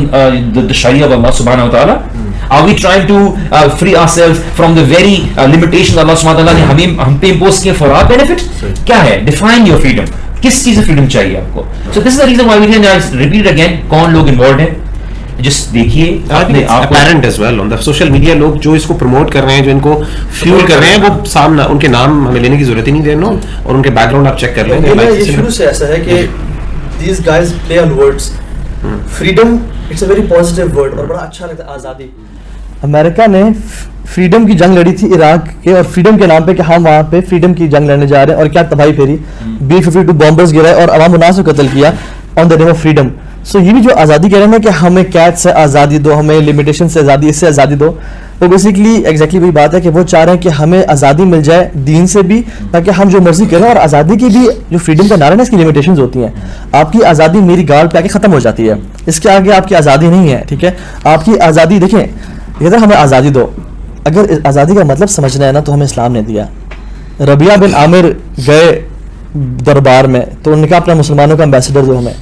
the Sharia of Allah subhanahu wa ta'ala? Are we trying to free ourselves from the very limitations Allah subhanahu wa ta'ala نے ہم پہ impose کیے for our benefit? کیا ہے? Define your freedom. کس چیز سے freedom چاہیے آپ کو? So this is the reason why we can repeat again, کون لوگ involved ہیں, جسٹ دیکھیے. Apparent as well on the social media, لوگ جو اس کو پروموٹ کر رہے ہیں, جو ان کو فیول کر رہے ہیں, وہ سامنے ان کے نام ہمیں لینے کی ضرورت ہی نہیں ہے, اور ان کے بیک گراؤنڈ آپ چیک کر لیں. یہ شروع سے ایسا ہے کہ these guys play on words. freedom, it's a very positive word, اور بڑا اچھا لگتا ہے آزادی. امریکہ نے فریڈم کی جنگ لڑی تھی عراق کے, اور فریڈم کے نام پہ کہ ہم وہاں پہ فریڈم کی جنگ لڑنے جا رہے ہیں, اور کیا تباہی پھیری, B-52 بامبرز گرائے اور عوام الناس کو قتل کیا آن دا نیم آف فریڈم. سو یہ بھی جو آزادی کہہ رہے ہیں کہ ہمیں قید سے آزادی دو, ہمیں لمیٹیشن سے آزادی, اس سے آزادی دو, وہ بیسکلی ایگزیکٹلی وہی بات ہے کہ وہ چاہ رہے ہیں کہ ہمیں آزادی مل جائے دین سے بھی, تاکہ ہم جو مرضی کریں. اور آزادی کی بھی جو فریڈم کا نعرہ ہے اس کی لمیٹیشنز ہوتی ہیں. آپ کی آزادی میری گال پہ آ کے ختم ہو جاتی ہے, اس کے آگے آپ کی آزادی نہیں ہے, ٹھیک ہے. آپ کی آزادی دیکھیں, یہ ہمیں آزادی دو, اگر آزادی کا مطلب سمجھنا ہے نا تو ہمیں اسلام نے دیا. ربیعہ بن عامر گئے دربار میں تو انہوں نے کہا اپنا مسلمانوں کا امبیسڈر دو ہمیں,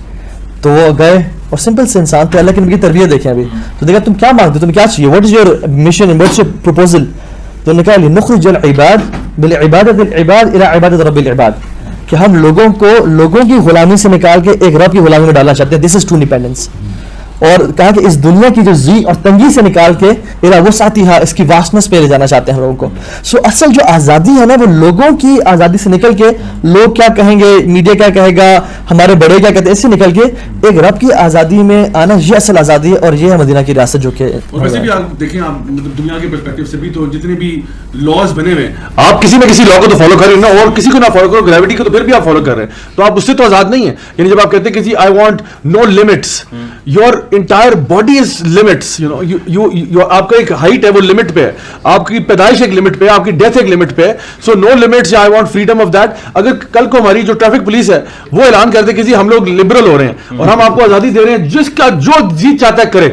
تو وہ گئے اور سمپل سے انسان تھے. اللہ کی نبی کی تربیت دیکھیں ابھی, تو دیکھا تم کیا مانگتے, تمہیں کیا چاہیے, what is your mission, what is your proposal. تو انہوں نے کہا لنخرج العباد بالعبادۃ العباد الی عبادۃ رب العباد, کہ ہم لوگوں کی غلامی سے نکال کے ایک رب کی غلامی میں ڈالنا چاہتے ہیں. دس از ٹرو انڈیپینڈنس. اور کہا کہ اس دنیا کی جو زی اور تنگی سے نکال کے وہ ساتھی اس کی واسٹنس پہ لے جانا چاہتے ہیں ہم لوگوں کو. سو اصل جو آزادی ہے نا, وہ لوگوں کی آزادی سے نکل کے لوگ کیا کہیں گے, میڈیا کیا کہے گا, ہمارے بڑے کیا کہتے ہیں, اس سے نکل کے ایک رب کی آزادی میں آنا, یہ اصل آزادی ہے. اور یہ ہے مدینہ کی ریاست جو کہ ویسے بھی آپ دیکھیں, آپ مطلب دنیا کے پرسپیکٹو سے بھی تو جتنے بھی لاز بنے ہوئے, آپ کسی نہ کسی لا کو تو فالو کر رہے ہیں نا, اور کسی کو نہ فالو کرو, گریوٹی کو تو پھر بھی آپ فالو کر رہے ہیں, تو آپ اس سے تو آزاد نہیں ہیں. یعنی جب آپ کہتے ہیں کہ I want no limits, your entire body is limits, آپ کا ایک ہائٹ ہے وہ لمٹ پہ ہے, آپ کی پیدائش ایک لمٹ پہ ہے, آپ کی ڈیتھ ایک لمٹ پہ ہے. So no limits, I want freedom of that. اگر کل کو ہماری جو ٹریفک پولیس ہے وہ اعلان کرتے کہ ہم لوگ لبرل ہو رہے ہیں اور ہم آپ کو آزادی دے رہے ہیں, جس کا جو جی چاہتا ہے کرے,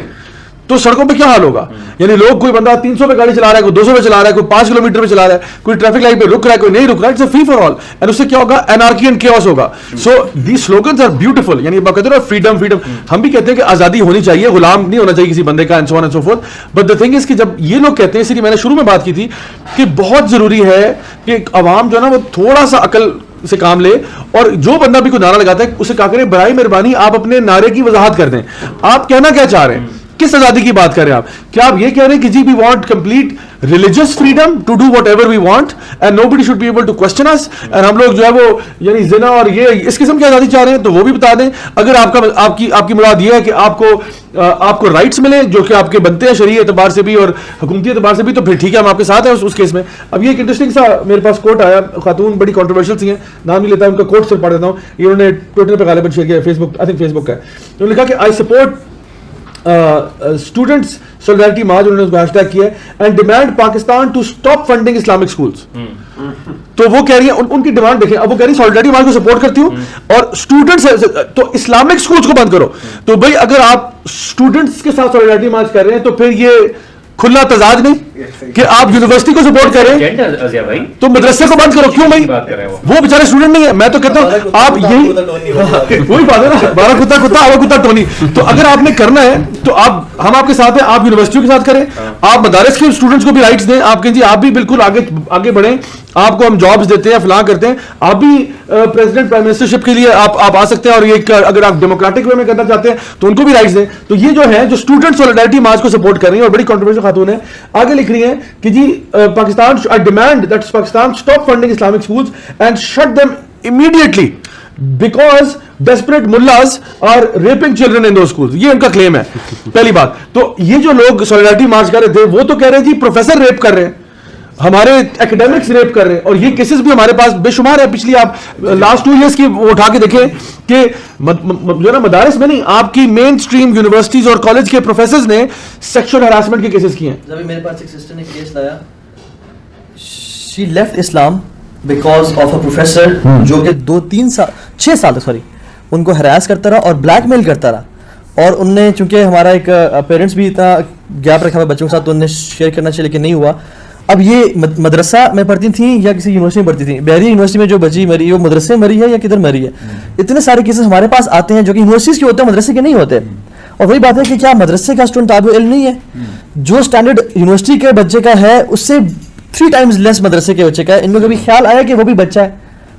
تو سڑکوں پہ کیا حال ہوگا. یعنی لوگ, کوئی بندہ 300 پہ گاڑی چلا رہا ہے, کوئی 200 پہ چلا رہا ہے, کوئی 5 کلومیٹر پہ چلا رہا ہے, کوئی ٹریفک لائٹ پہ رک رہا ہے, کوئی نہیں رک رہا ہے, it's a free for all. And اس سے کیا ہوگا, انارکی اینڈ کیوس ہوگا. So these slogans are beautiful. یعنی آپ کہتے ہیں نا فریڈم فریڈم, ہم بھی کہتے ہیں کہ آزادی ہونی چاہیے, غلام نہیں ہونا چاہیے کسی بندے کا, and so on and so forth. But the thing is کہ جب یہ لوگ کہتے ہیں, اسی لیے میں نے شروع میں بات کی تھی کہ بہت ضروری ہے کہ عوام جو ہے نا وہ تھوڑا سا عقل سے کام لے, اور جو بندہ بھی کوئی نعرہ لگاتا ہے اسے کہا کرے برائے مہربانی آپ اپنے نعرے کی وضاحت کر دیں, آپ کہنا کیا چاہ رہے ہیں, کس آزادی کی بات کر رہے ہیں آپ. کیا آپ یہ کہہ رہے ہیں کہ جی we want complete religious freedom to do whatever we want and nobody should be able to question us, and ہم لوگ جو ہے وہ یعنی زنا اور یہ اس قسم کی آزادی چاہ رہے ہیں, تو وہ بھی بتا دیں. اگر آپ کی مراد یہ ہے کہ آپ کو رائٹس ملیں جو کہ آپ کے بنتے ہیں شرعی اعتبار سے بھی اور حکومتی اعتبار سے بھی, تو پھر ٹھیک ہے, ہم آپ کے ساتھ ہیں اس کیس میں. اب یہ ایک انٹرسٹنگ سا میرے پاس کوٹ آیا, خاتون بڑی کنٹروورشل سی ہیں, نام نہیں لیتا ان کا, کوٹ سے پڑھ دیتا ہوں. یہ انہوں نے ٹویٹر پہ غالباً شیئر کیا, Facebook, I think Facebook کا ہے. انہوں نے کہا کہ I support students solidarity march, انہوں نے اس کو ہیش ٹیگ کیا ہے, and demand Pakistan to stop funding Islamic schools. تو وہ کہہ رہی ہیں, ان کی ڈیمانڈ دیکھیں, اب وہ کہہ رہی ہیں سولیڈرٹی مارچ کو سپورٹ کرتی ہوں اور اسٹوڈنٹس تو اسلامک اسکولس کو بند کرو. تو بھائی اگر آپ اسٹوڈنٹس کے ساتھ سولیڈرٹی مارچ کر رہے ہیں تو پھر یہ کھلا تضاد نہیں کہ آپ یونیورسٹی کو سپورٹ کریں تو مدرسے کو بند کرو. کیوں بھائی, وہ بیچارے اسٹوڈنٹ نہیں ہے. میں تو کہتا ہوں آپ یہی وہی بات ہے نا, 12 کتا آوا کتا ٹونی. تو اگر آپ نے کرنا ہے تو ہم آپ کے ساتھ ہیں, آپ یونیورسٹیوں کے ساتھ کریں, آپ مدارس کے اسٹوڈنٹس کو بھی رائٹس دیں, آپ کہیں جی آپ بھی بالکل آگے بڑھیں, آپ کو ہم جابس دیتے ہیں, فلاں کرتے ہیں, آپ بھی پریزیڈنٹ پرائم منسٹرشپ کے لیے آپ آ سکتے ہیں, اور یہ اگر آپ ڈیموکریٹک وے میں کرنا چاہتے ہیں تو ان کو بھی رائٹس دیں. تو یہ جو ہے جو اسٹوڈنٹ سولیڈرٹی مارچ کو سپورٹ کر رہی ہیں اور بڑی کنٹروورشل خاتون ہے, آگے لکھ رہی ہیں کہ جی Pakistan I demand that Pakistan stop funding Islamic schools and shut them immediately because desperate mullahs are raping children in those schools. یہ ان کا کلیم ہے. پہلی بات تو یہ جو لوگ سولیڈرٹی مارچ کر رہے تھے وہ تو کہہ رہے ہیں جی پروفیسر ریپ کر رہے ہیں, ہمارے ایکیڈیمکس ریپ کر رہے ہیں, اور یہ کیسز بھی ہمارے پاس بے شمار ہے. پچھلی آپ لاسٹ 2 ایئرس کی وہ اٹھا کے دیکھیں کہ جو ہے نا مدارس میں نہیں, آپ کی مین اسٹریم یونیورسٹیز اور کالج کے پروفیسرز نے سیکشل ہراسمنٹ کے کیسز کیے ہیں. جب میرے پاس ایک سسٹر نے کیس لایا, she left Islam because of a professor جو کہ 6 سال تک ان کو ہراس کرتا رہا اور بلیک میل کرتا رہا. اور ان نے چونکہ ہمارا ایک پیرنٹس بھی اتنا گیپ رکھا ہوا بچوں کے ساتھ, تو ان نے شیئر کرنا چاہیے لیکن نہیں ہوا. اب یہ مدرسہ میں پڑھتی تھیں یا کسی یونیورسٹی میں پڑھتی تھیں, بحری یونیورسٹی میں جو بچی مری وہ مدرسے میں مری ہے یا کدھر مری ہے. اتنے سارے کیسز ہمارے پاس آتے ہیں جو کہ یونیورسٹیز کے ہوتے ہیں, مدرسے کے نہیں ہوتے. اور وہی بات ہے کہ کیا مدرسے کا اسٹوڈنٹ طالب علم نہیں ہے؟ جو اسٹینڈرڈ یونیورسٹی کے بچے کا ہے اس سے 3 times لیس مدرسے کے بچے کا ہے. ان کو کبھی خیال آیا کہ وہ بھی بچہ ہے,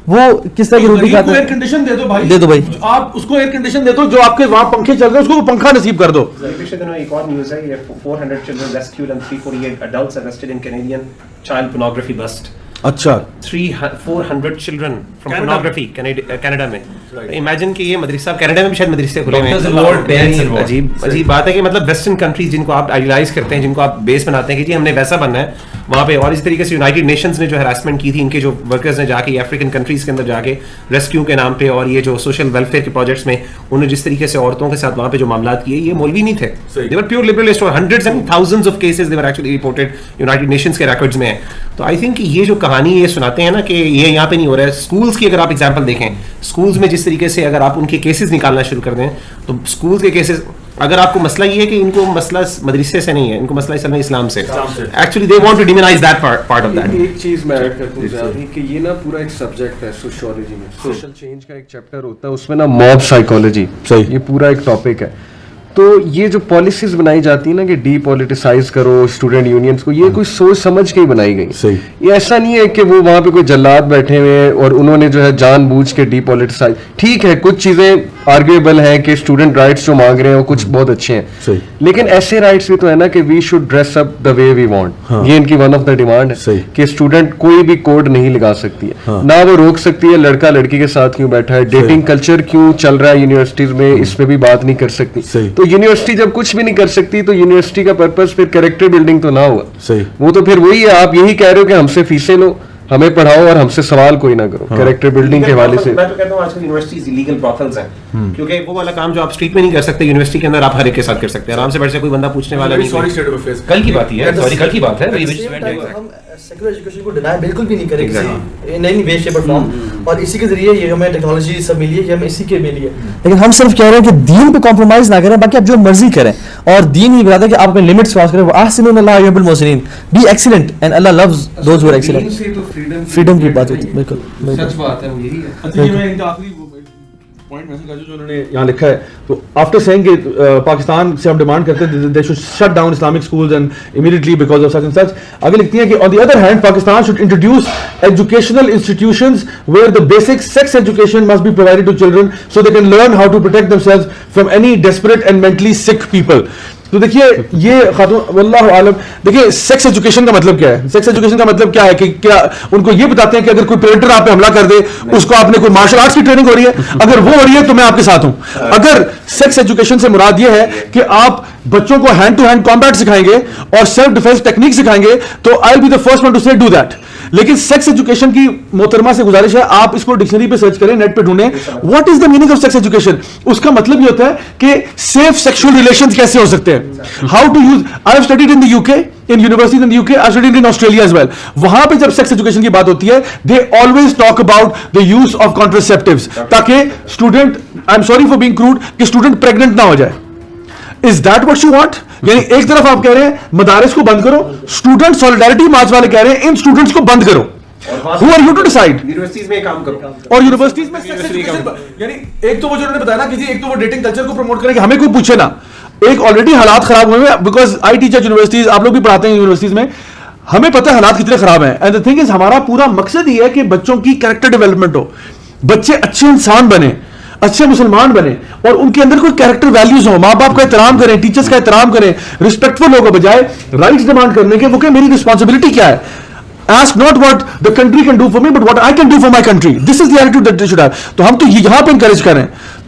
وہ کس طرح کی روٹی کھاتا ہے؟ ایئر کنڈیشن دے دو بھائی, دے دو بھائی, آپ اس کو ایئر کنڈیشن دے دو. جو آپ کے وہاں پنکھے چل رہے ہیں اس کو وہ پنکھا نصیب کر دو. پچھلے دنوں ایک اور نیوز ہے, یہ 400 children rescued and 348 adults arrested in Canadian child pornography bust. اچھا, 400 children from pornography کینیڈا میں. امیجن کہ یہ مدرسہ کینیڈا میں بھی شاید مدرسے کھلے ہیں. عجیب بات ہے کہ مطلب ویسٹرن کنٹریز جن کو آپ آئیڈیلائز کرتے ہیں, جن کو آپ بیس بناتے ہیں کہ جی ہم نے ویسا بننا ہے وہاں پہ. اور اسی طریقے سے یونائٹیڈ نیشنز نے جو ہراسمنٹ کی تھی ان کے جو ورکرز نے جا کے افریقن کنٹریز کے اندر جا کے ریسکیو کے نام پہ اور یہ جو سوشل ویلفیئر کے پروجیکٹس میں انہوں نے جس طریقے سے عورتوں کے ساتھ وہاں پہ جو معاملات کیے, یہ مولوی نہیں تھے, they were pure liberalist, اور hundreds and thousands of cases they were actually reported United nations کے ریکارڈز میں ہیں. تو آئی تھنک یہ جو کہانی یہ سناتے ہیں نا کہ یہ یہاں پہ نہیں ہو رہا ہے. اسکولس کی اگر آپ ایگزامپل دیکھیں, اسکولس میں جس طریقے سے اگر آپ ان کے کیسز نکالنا شروع کر دیں تو اسکولس کے کیسز, اگر آپ کو مسئلہ یہ ہے کہ ان کو مسئلہ مدرسے سے نہیں ہے, ان کو مسئلہ اسلام سے, actually they want to demonise that part of that. ایک چیز میں ایڈ کرتا ہوں کہ یہ نا پورا ایک سبجیکٹ ہے سوشیولوجی میں, سوشل چینج کا ایک چیپٹر ہوتا ہے اس میں نا موب سائیکالوجی, یہ پورا ایک ٹاپک ہے. تو یہ جو پالیسیز بنائی جاتی ہیں نا کہ ڈی پولیٹیسائز کرو اسٹوڈنٹ یونینس کو, یہ کوئی سوچ سمجھ کے ہی بنائی گئی. یہ ایسا نہیں ہے کہ وہ وہاں پہ کوئی جلاد بیٹھے ہوئے ہیں اور انہوں نے جو ہے جان بوجھ کے ڈی پولیٹیسائز. ٹھیک ہے کچھ چیزیں آرگیویبل ہیں کہ اسٹوڈنٹ رائٹس جو مانگ رہے ہیں وہ کچھ بہت اچھے ہیں, لیکن ایسے رائٹس بھی تو ہے نا کہ we should dress up the way we want. یہ ان کی ون آف دا ڈیمانڈ ہے کہ اسٹوڈنٹ کوئی بھی کوڈ نہیں لگا سکتی ہے, نہ وہ روک سکتی ہے لڑکا لڑکی کے ساتھ کیوں بیٹھا ہے, ڈیٹنگ کلچر کیوں چل رہا ہے یونیورسٹیز میں, اس پہ بھی بات نہیں کر سکتی. تو یونیورسٹی جب کچھ بھی نہیں کر سکتی تو یونیورسٹی کا پرپز پھر کریکٹر بلڈنگ تو نہ ہوا. وہ تو پھر وہی ہے, آپ یہی کہہ رہے ہو کہ ہم سے فیسیں لو, ہمیں پڑھاؤ اور ہم سے سوال کوئی نہ کرو. کریکٹر بلڈنگ کے حوالے سے میں تو کہتا ہوں آج کل یونیورسٹیز ایلیگل براثلز ہیں, کیونکہ وہ والا کام جو آپ اسٹریٹ میں نہیں کر سکتے یونیورسٹی کے اندر آپ ہر ایک کے ساتھ کر سکتے ہیں آرام سے بیٹھ سے, کوئی بندہ پوچھنے والا نہیں. کل کی بات ہے, سوری کل کی بات ہے. ہم سیکولر ایجوکیشن کو ڈینائی بالکل بھی نہیں کریں کسی نئی وے شیپ اور فارم, اور اسی کے ذریعے یہ ہمیں ٹیکنالوجی سب ملی ہے کہ ہمیں اسی کے ملی ہے, لیکن ہم صرف کہہ رہے ہیں کہ دین پہ کمپرومائز نہ کریں, باقی آپ جو مرضی کریں, اور دین ہی بتاتا ہے کہ آپ اپنے لمٹس کراس کریں. احسنوا اللہ یحب المحسنین, بی ایکسیلنٹ اینڈ اللہ loves those who are excellent. Freedom کی بات ہوتی ہے, بالکل سچ بات ہے, وہ یہی ہے. اچھا, یہ میں ان کا آخری پوائنٹ میسج کر جو انہوں نے یہاں لکھا ہے, تو آفٹر سیئنگ کہ پاکستان سے ہم ڈیمانڈ کرتے ہیں they should shut down Islamic schools and immediately because of such and such, آگے لکھتی ہیں کہ on the other hand Pakistan should introduce educational institutions where the basic sex education must be provided to children so they can learn how to protect themselves from any desperate and mentally sick people. تو دیکھیے یہ خاتون واللہ عالم, دیکھیے sex education کا مطلب کیا ہے؟ سیکس ایجوکیشن کا مطلب کیا ہے کہ کیا ان کو یہ بتاتے ہیں کہ اگر کوئی پریڈیٹر آپ پہ حملہ کر دے, اس کو آپ نے کوئی مارشل آرٹس کی ٹریننگ ہو رہی ہے, اگر وہ ہو رہی ہے تو میں آپ کے ساتھ ہوں. اگر سیکس ایجوکیشن سے مراد یہ ہے کہ آپ بچوں کو ہینڈ ٹو ہینڈ کمبیٹ سکھائیں گے اور سیلف ڈیفینس ٹیکنیک سکھائیں گے تو I will be the first one to say do that. لیکن سیکس ایجوکیشن کی محترمہ سے گزارش ہے آپ اس کو ڈکشنری پہ سرچ کریں, نیٹ پہ ڈھونڈیں what is the meaning of sex education. اس کا مطلب یہ ہوتا ہے کہ سیف سیکشل ریلیشنز کیسے ہو سکتے ہیں, how to use. I have studied in the UK, in universities in the UK, I studied in Australia as well. وہاں پہ جب سیکس ایجوکیشن کی بات ہوتی ہے they always talk about the use of contraceptives تاکہ student, I'm sorry for being crude, کہ student pregnant نہ ہو جائے. Is that what you want? یعنی ایک طرف آپ کہہ رہے ہیں مدارس کو بند کرو, اسٹوڈنٹ سولیڈیرٹی مارچ والے کہہ رہے ہیں ان اسٹوڈنٹس کو بند کرو. Who are you to decide? Universities میں کام کرو, اور یونیورسٹیز میں سیکس ایجوکیشن, یعنی ایک تو وہ جو انہوں نے بتایا نا کہ جی ایک تو وہ ڈیٹنگ کلچر کو پروموٹ کریں کہ ہمیں کوئی پوچھے نا, ایک آلریڈی حالات خراب ہوئے ہیں بیکاز آئی ٹیچر یونیورسٹیز, آپ لوگ بھی پڑھاتے ہیں یونیورسٹیز میں, ہمیں پتہ ہے حالات کتنے خراب ہیں. اینڈ دا تھنگ از ہمارا پورا مقصد یہ ہے کہ بچوں کی کریکٹر ڈیولپمنٹ ہو, بچے اچھے انسان بنے, اچھے مسلمان بنے, اور ان کے اندر کوئی کریکٹر ویلیوز ہوں, ماں باپ کا احترام کریں, ٹیچرس کا احترام کریں, رسپیکٹفل ہو, بجائے رائٹس ڈیمانڈ کرنے کے وہ کہ میری رسپانسبلٹی کیا ہے. Ask not what the country can do for me, but what I can do for my country. This is the attitude that they should have. تو ہم تو یہاں پہ انکریج کریں.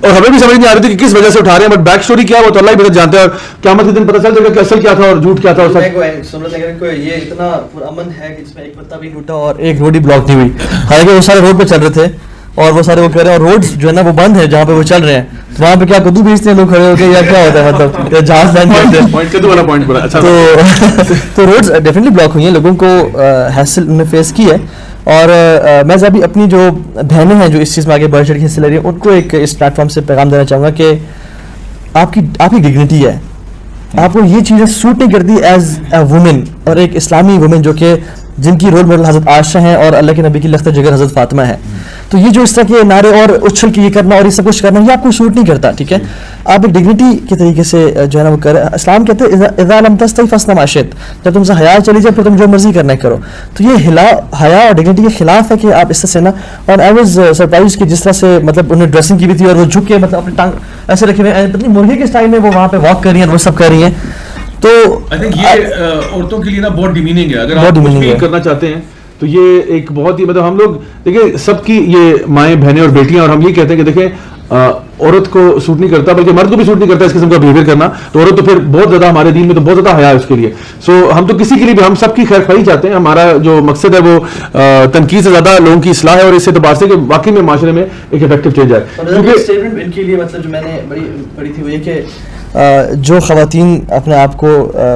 اور ہمیں بھی سمجھ نہیں آ رہی تھی کہ کس وجہ سے اٹھا رہے ہیں, بٹ بیک اسٹوری کیا ہے وہ تو اللہ ہی بہتر جانتے ہیں, اور قیامت کے دن پتہ چل جائے گا کہ اصل کیا تھا اور جھوٹ کیا تھا. اور یہ اتنا امن ہے کہ جس میں ایک پتا بھی ٹوٹا اور ایک روڈ ہی بلاک نہیں ہوئی, حالانکہ وہ سارے روڈ پہ چل رہے تھے اور وہ سارے وہ کہہ رہے ہیں, اور روڈ جو ہے نا وہ بند ہے جہاں پہ وہ چل رہے ہیں, تو وہاں پہ کیا کدو بیچتے ہیں لوگ کھڑے ہو کے یا کیا ہوتا ہے, مطلب جہاز لینڈ کرتے ہیں. پوائنٹ کدو والا پوائنٹ بڑا اچھا. تو روڈز ڈیفینیٹلی بلاک ہوئی ہیں, لوگوں کو ہیسل انہوں نے فیس کی ہے. اور میں ابھی اپنی جو بہنیں ہیں جو اس چیز میں آگے بڑھ چڑھ کے حصہ لے رہی ہیں ان کو ایک اس پلیٹ فارم سے پیغام دینا چاہوں گا کہ آپ کی ڈگنیٹی ہے, آپ کو یہ چیزیں سوٹ نہیں کرتی ایز اے وومن, اور ایک اسلامی وومن جو کہ جن کی رول ماڈل حضرت عائشہ ہیں اور اللہ کے نبی کی لخت جگر حضرت فاطمہ ہے. تو یہ جو اس طرح کے نعرے اور اچھل کے یہ کرنا اور یہ سب کچھ کرنا یہ آپ کو سوٹ نہیں کرتا, ٹھیک ہے. آپ ایک ڈگنیٹی کے طریقے سے جو ہے نا وہ کریں. اسلام کہتے ہیں اذا لم تستحی فاصنع ما شئت, جب تم سے حیا چلی جائے پھر تم جو مرضی کرنا ہے کرو. تو یہ حیا اور ڈگنیٹی کے خلاف ہے کہ آپ اس طرح سے نا. اور آئی واز سرپرائز کہ جس طرح سے مطلب انہوں نے ڈریسنگ کی بھی تھی اور وہ جھک کے مطلب اپنی ٹانگ ایسے رکھے ہوئے پتہ نہیں مرغے کے اسٹائل میں وہ وہاں پہ واک کر رہی ہیں اور وہ سب کر رہی ہیں. تو آئی تھنک یہ عورتوں کے لیے نا بہت ڈیمیننگ ہے. اگر آپ کچھ بھی کرنا چاہتے ہیں تو یہ ایک بہت ہی مطلب ہم لوگ دیکھیں سب کی یہ مائیں بہنیں اور بیٹیاں, اور ہم یہ کہتے ہیں کہ دیکھیں عورت کو سوٹ نہیں کرتا بلکہ مرد کو بھی سوٹ نہیں کرتا اس قسم کا بہیویئر کرنا. تو عورت تو پھر بہت زیادہ ہمارے دین میں تو بہت زیادہ حیا ہے اس کے لیے. سو ہم تو کسی کے لیے بھی ہم سب کی خیر خواہی چاہتے ہیں. ہمارا جو مقصد ہے وہ تنقید سے زیادہ لوگوں کی اصلاح ہے, اور اس اعتبار سے کہ واقعی میں معاشرے میں ایک افیکٹو چینج ہے. کیونکہ ان کے لیے مطلب جو میں نے پڑھی تھی وہ یہ کہ جو خواتین اپنے آپ کو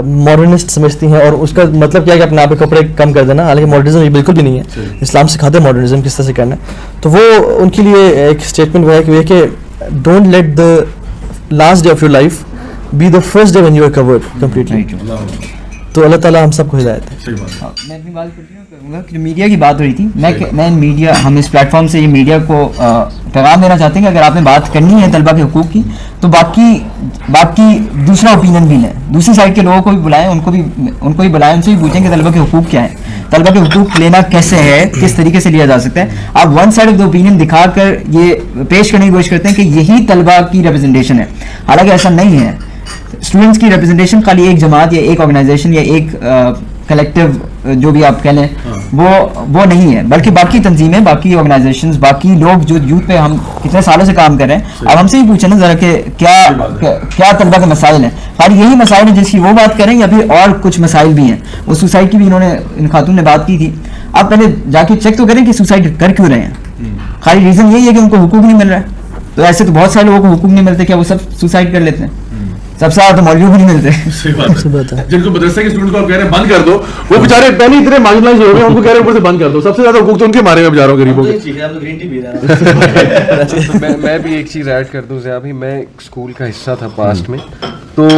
ماڈرنسٹ سمجھتی ہیں, اور اس کا مطلب کیا ہے کہ اپنے آپ کے کپڑے کم کر دینا, حالانکہ ماڈرنزم یہ بالکل بھی نہیں ہے. اسلام سکھاتا ہے ماڈرنزم کس طرح سے کرنا ہے. تو وہ ان کے لیے ایک اسٹیٹمنٹ وہ ہے کہ وہ کہ don't let the last day of your life be the first day when you are covered completely. تو اللہ تعالیٰ ہم سب کو ہدایت ہے. میں اپنی بات کروں گا کہ میڈیا کی بات ہو رہی تھی, میں میڈیا ہم اس پلیٹ فارم سے یہ میڈیا کو پیغام دینا چاہتے ہیں کہ اگر آپ نے بات کرنی ہے طلبہ کے حقوق کی تو باقی دوسرا اوپینین بھی لیں, دوسری سائڈ کے لوگوں کو بھی بلائیں, ان کو بھی بلائیں, ان سے بھی پوچھیں کہ طلبہ کے حقوق کیا ہیں, طلبہ کے حقوق لینا کیسے ہے, کس طریقے سے لیا جا سکتا ہے. آپ one side of the opinion دکھا کر یہ پیش کرنے کی کوشش کرتے ہیں کہ یہی طلبہ کی ریپرزنٹیشن ہے, حالانکہ ایسا نہیں ہے. اسٹوڈنٹس کی ریپرزنٹیشن خالی ایک جماعت یا ایک آرگنائزیشن یا ایک کلیکٹیو جو بھی آپ کہہ لیں وہ نہیں ہے, بلکہ باقی تنظیمیں, باقی آرگنائزیشنز, باقی لوگ جو یوتھ پہ ہم کتنے سالوں سے کام کر رہے ہیں. اب ہم سے ہی پوچھیں نا ذرا کہ کیا طلبہ کے مسائل ہیں, خالی یہی مسائل ہیں جس کی وہ بات کریں یا پھر اور کچھ مسائل بھی ہیں. وہ سوسائڈ کی بھی ان خاتون نے بات کی تھی. آپ پہلے جا کے چیک تو کریں کہ سوسائڈ کر کیوں رہے ہیں. خالی ریزن یہی ہے کہ ان کو حقوق نہیں مل رہا ہے. تو ایسے تو بہت سارے لوگوں کو حقوق نہیں ملتے, کیا وہ سب سوسائڈ کر لیتے ہیں؟ سب سے زیادہ تو مولویوں کو نہیں ملتے. صحیح بات ہے. جن کو مدرسے کے اسٹوڈنٹ کو آپ کہہ رہے ہیں بند کر دو, وہ بیچارے پہلے اتنے مارجنلائز ہو گئے, ان کو کہہ رہے ہیں اوپر سے بند کر دو. سب سے زیادہ حقوق تو ان کے مارے میں بچاروں غریبوں کے. میں بھی ایک چیز ایڈ کر دوں ضیاء بھائی, میں اسکول کا حصہ تھا پاسٹ میں, تو